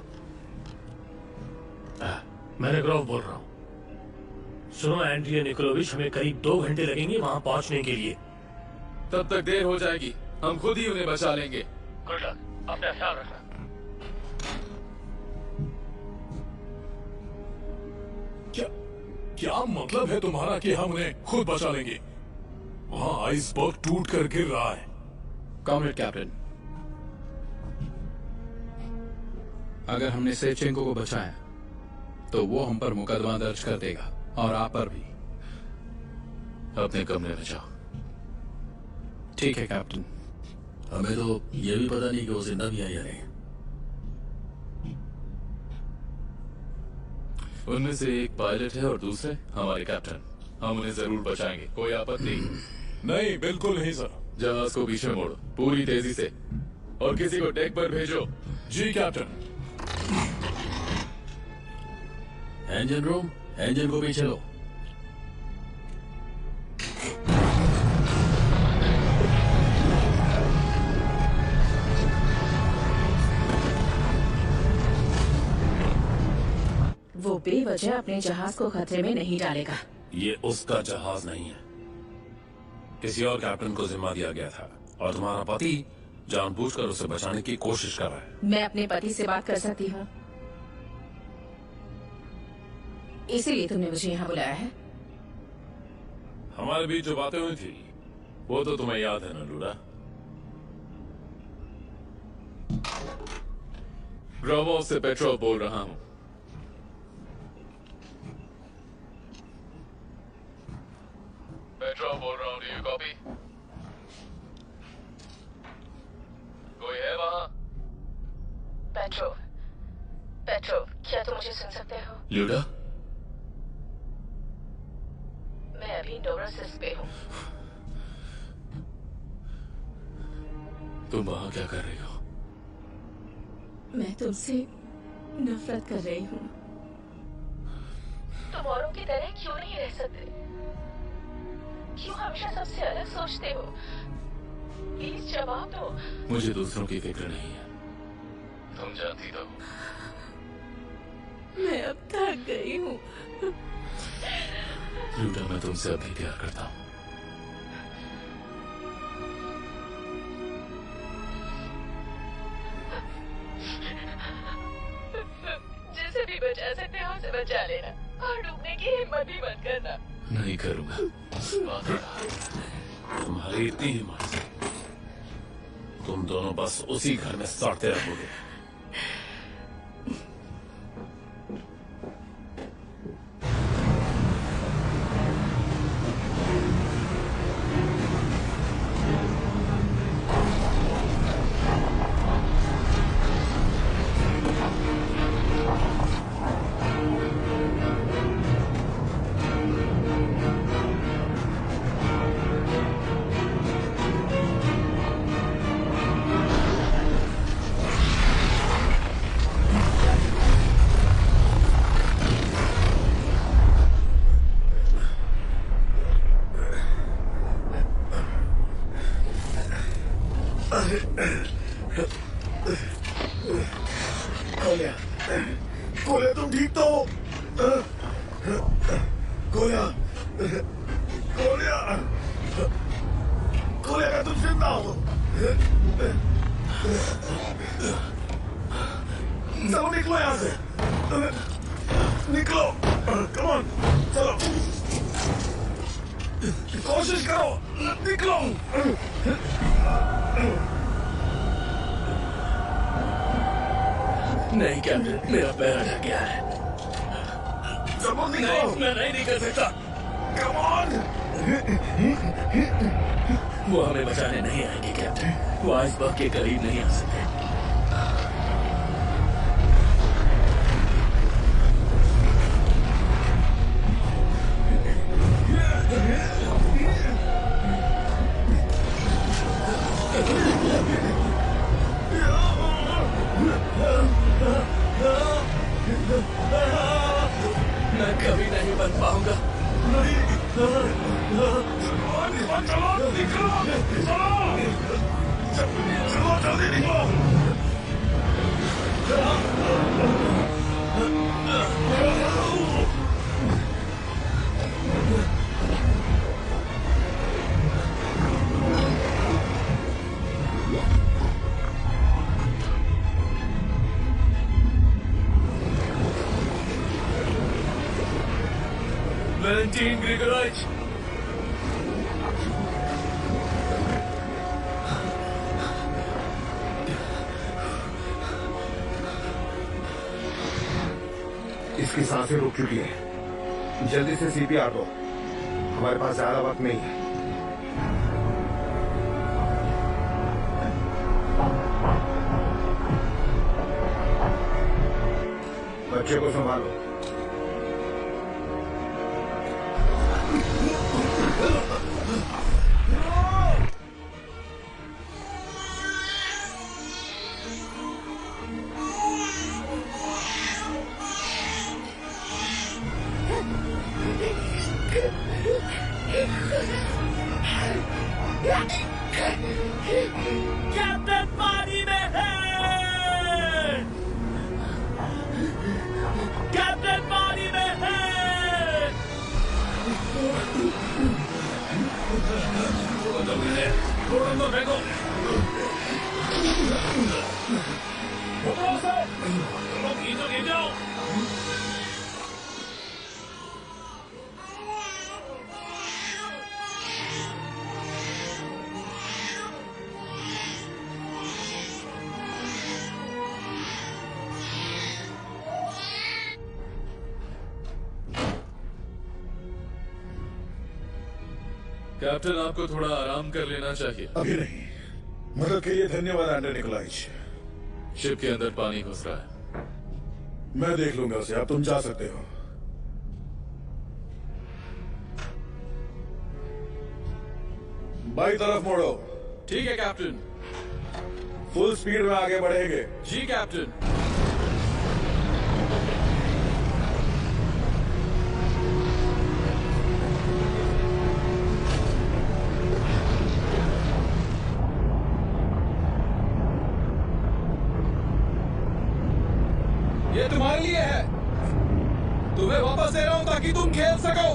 मैं ग्रोव बोल रहा हूँ। सुनो एंड्रिया निकोलोविच, हमें करीब 2 घंटे लगेंगे वहां पहुंचने के लिए। तब तक देर हो जाएगी। हम खुद ही उन्हें बचा लेंगे। गुड लक, अपना ख्याल रखना। क्या मतलब है तुम्हारा कि हम उन्हें खुद बचा लेंगे? वहां आइसबर्ग टूट कर गिर रहा है। कॉमरेड कैप्टन, अगर हमने शेवचेंको को बचाया तो वो हम पर मुकदमा दर्ज कर देगा और आप पर भी। अपने कमरे में जाओ। ठीक है कैप्टन। हमें तो ये भी पता नहीं कि वो जिंदा भी है या नहीं। उनमें से एक पायलट है और दूसरे हमारे कैप्टन। हम उन्हें जरूर बचाएंगे, कोई आपत्ति नहीं, बिल्कुल नहीं सर। जहाज को पीछे मोड़ो पूरी तेजी से और किसी को डेक पर भेजो। जी कैप्टन। इंजन रूम, इंजन को पीछे लो। वो बेवजह अपने जहाज को खतरे में नहीं डालेगा। ये उसका जहाज नहीं है, किसी और कैप्टन को जिम्मा दिया गया था और तुम्हारा पति जानबूझकर उसे बचाने की कोशिश कर रहा है। मैं अपने पति से बात कर सकती हूँ, इसीलिए तुमने मुझे यहाँ बुलाया है। हमारे बीच जो बातें हुई थी वो तो तुम्हें याद है ना लूडा? ब्रावो से पेट्रो बोल रहा हूँ। पेट्रो बोल रहा हूँ, डू यू कॉपी? कोई है वहाँ? पेट्रो, पेट्रो, क्या तुम मुझे सुन सकते हो? लूडा? मैं अभी डोरसिस पे हूँ। तुम वहाँ क्या कर रही हो? मैं तुमसे नफरत कर रही हूँ। तुम औरों की तरह क्यों नहीं रह सकते? क्यों हमेशा सबसे अलग सोचते हो? प्लीज जवाब दो। मुझे दूसरों की फिक्र नहीं है, तुम जानती तो हो। मैं अब थक गई हूँ। लूडा, मैं तुमसे अभी प्यार करता हूँ। जिसे भी बचा सकते हो उसे बचा लेना और डूबने की हिम्मत भी मत करना। नहीं करूंगा। तुम्हारी इतनी हिम्मत, तुम दोनों बस उसी घर में सड़ते रहोगे। कोलिया, तुम ठीक तो हो? कोलिया, कोलिया, कोलिया, क्या तुम जिंदा हो? चलो निकलो यहाँ से, निकलो, कम ऑन, चलो, कोशिश करो, निकलो। नहीं कैप्टन, मेरा पैर अटक गया है। नहीं, मैं नहीं निकल सकता। Come on! वो हमें बचाने नहीं आएंगे कैप्टन, वो आइसबर्ग के करीब नहीं आ सकते। मैं कभी नहीं बन पाऊंगा। चलो, निकलो, चलो, जल्दी निकलो। वैलेंटीन ग्रिगोराइच, इसकी सांसें रुक चुकी हैं। जल्दी से सीपीआर दो, हमारे पास ज्यादा वक्त नहीं है। बच्चे को संभालो। कैप्टन पानी में है। कैप्टन पानी में है। फेंको। गिर जाओ। कैप्टन, आपको थोड़ा आराम कर लेना चाहिए। अभी नहीं। मदद के लिए धन्यवाद एंड्रे निकोलाइच। शिप के अंदर पानी घुस रहा है। मैं देख लूंगा उसे, अब तुम जा सकते हो। बाई तरफ मोड़ो। ठीक है कैप्टन। फुल स्पीड में आगे बढ़ेंगे। जी कैप्टन। ये तुम्हारे लिए है। तुम्हें वापस दे रहा हूं ताकि तुम खेल सको।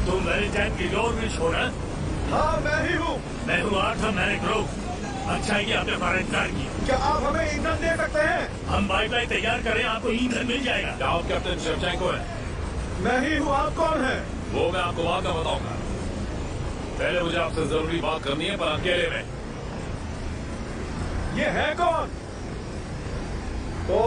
तुम मेरे टैंक की डोर में छोड़ा? हाँ, मैं ही हूँ। मैं हूँ आर्थर मैरिग्रो। अच्छा है कि आपने हमारा इंतजार किया। क्या आप हमें ईंधन दे सकते हैं? हम पाइपलाइन तैयार करें, आपको ईंधन मिल जाएगा। आप कैप्टन शेवचेंको है। मैं ही हूँ। आप कौन हैं? वो मैं आपको बाद में बताऊंगा। पहले मुझे आपसे जरूरी बात करनी है, पर अकेले में। ये है कौन? ओ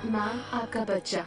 माँ, आपका बच्चा।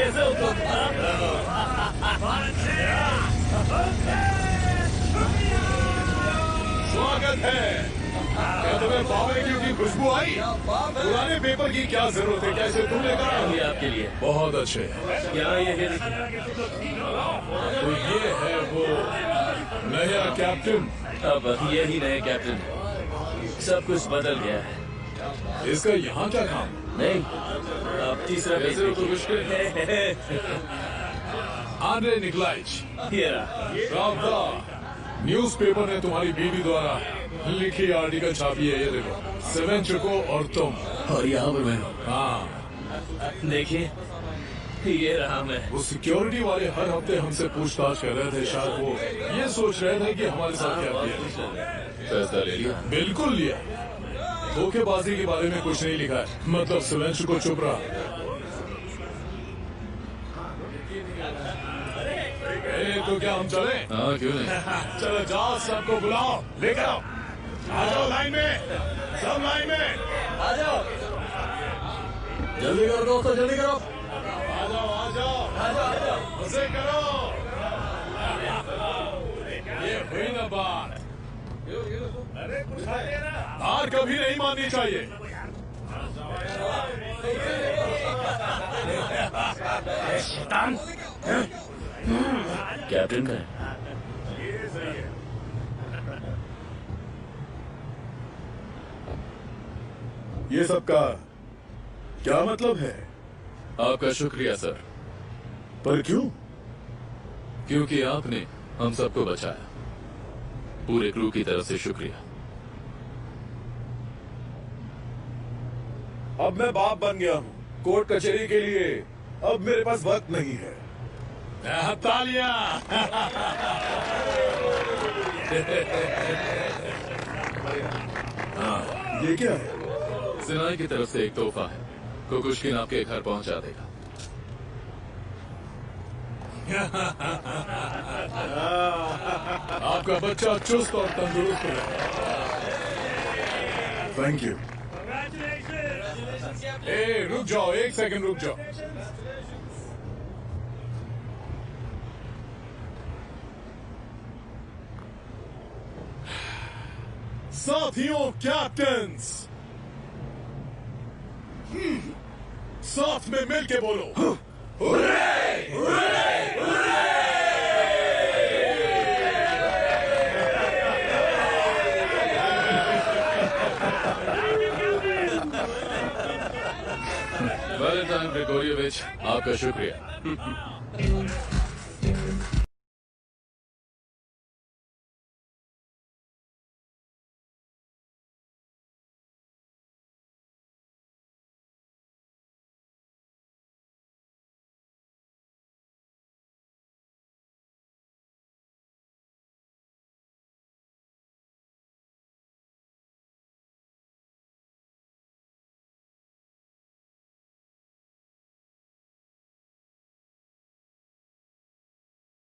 कैसे हो तुम? स्वागत है। क्या तुम्हें बारबेक्यू की खुशबू आई? पुराने पेपर की क्या जरूरत है? कैसे तुम लेकर आओ? ये आपके लिए। बहुत अच्छे। क्या ये है? तो ये है वो नया कैप्टन। अब ये ही नए कैप्टन है। सब कुछ बदल गया है। इसका यहाँ क्या काम? नहीं, अब तीसरा पेज कैसे हो तो मुश्किल देखिए। Andre Nikolaich. ये रहा। pravda न्यूज़पेपर ने तुम्हारी बीवी द्वारा लिखी आर्टिकल छापी है। ये देखो, सेवेंचुको और तुम। और यहाँ पर मैं। हाँ, देखिए, ये रहा मैं। वो सिक्योरिटी वाले हर हफ्ते हमसे पूछताछ कर रहे थे। शायद वो ये सोच रहे थे कि हमारे साथ क्या किया। फैसला ले लिया? बिल्कुल लिया। धोखेबाजी के बारे में कुछ नहीं लिखा है। मतलब सेवेंचुको चुप रहा। तो क्या हम चले? हाँ, क्यों नहीं? चलो जाओ, सबको बुलाओ, लेकर आओ। आ जाओ लाइन में, सब लाइन में आ जाओ। जल्दी करो दोस्तों, जल्दी करो। आ जाओ, आ जाओ, आ जाओ, आ जाओ। मजे करो। ये हुई ना बात। हार कभी नहीं माननी चाहिए। शैतान। कैप्टन का है। ये सब का क्या मतलब है? आपका शुक्रिया सर। पर क्यों? क्योंकि आपने हम सबको बचाया। पूरे क्रू की तरफ से शुक्रिया। अब मैं बाप बन गया हूँ। कोर्ट कचहरी के लिए अब मेरे पास वक्त नहीं है। तालियां। ये क्या है? सिनाई की तरफ से एक तोहफा है। कुकुश्किन आपके घर पहुंचा देगा। आपका बच्चा चुस्त और तंदुरुस्त है। Thank you. ए, रुक जाओ, एक सेकंड रुक जाओ। साथियों, कैप्टन्स, साथ में मिलके बोलो, हुर्रे! हुर्रे! हुर्रे! वैलेंटाइन ग्रेगोरियोविच, आपका शुक्रिया।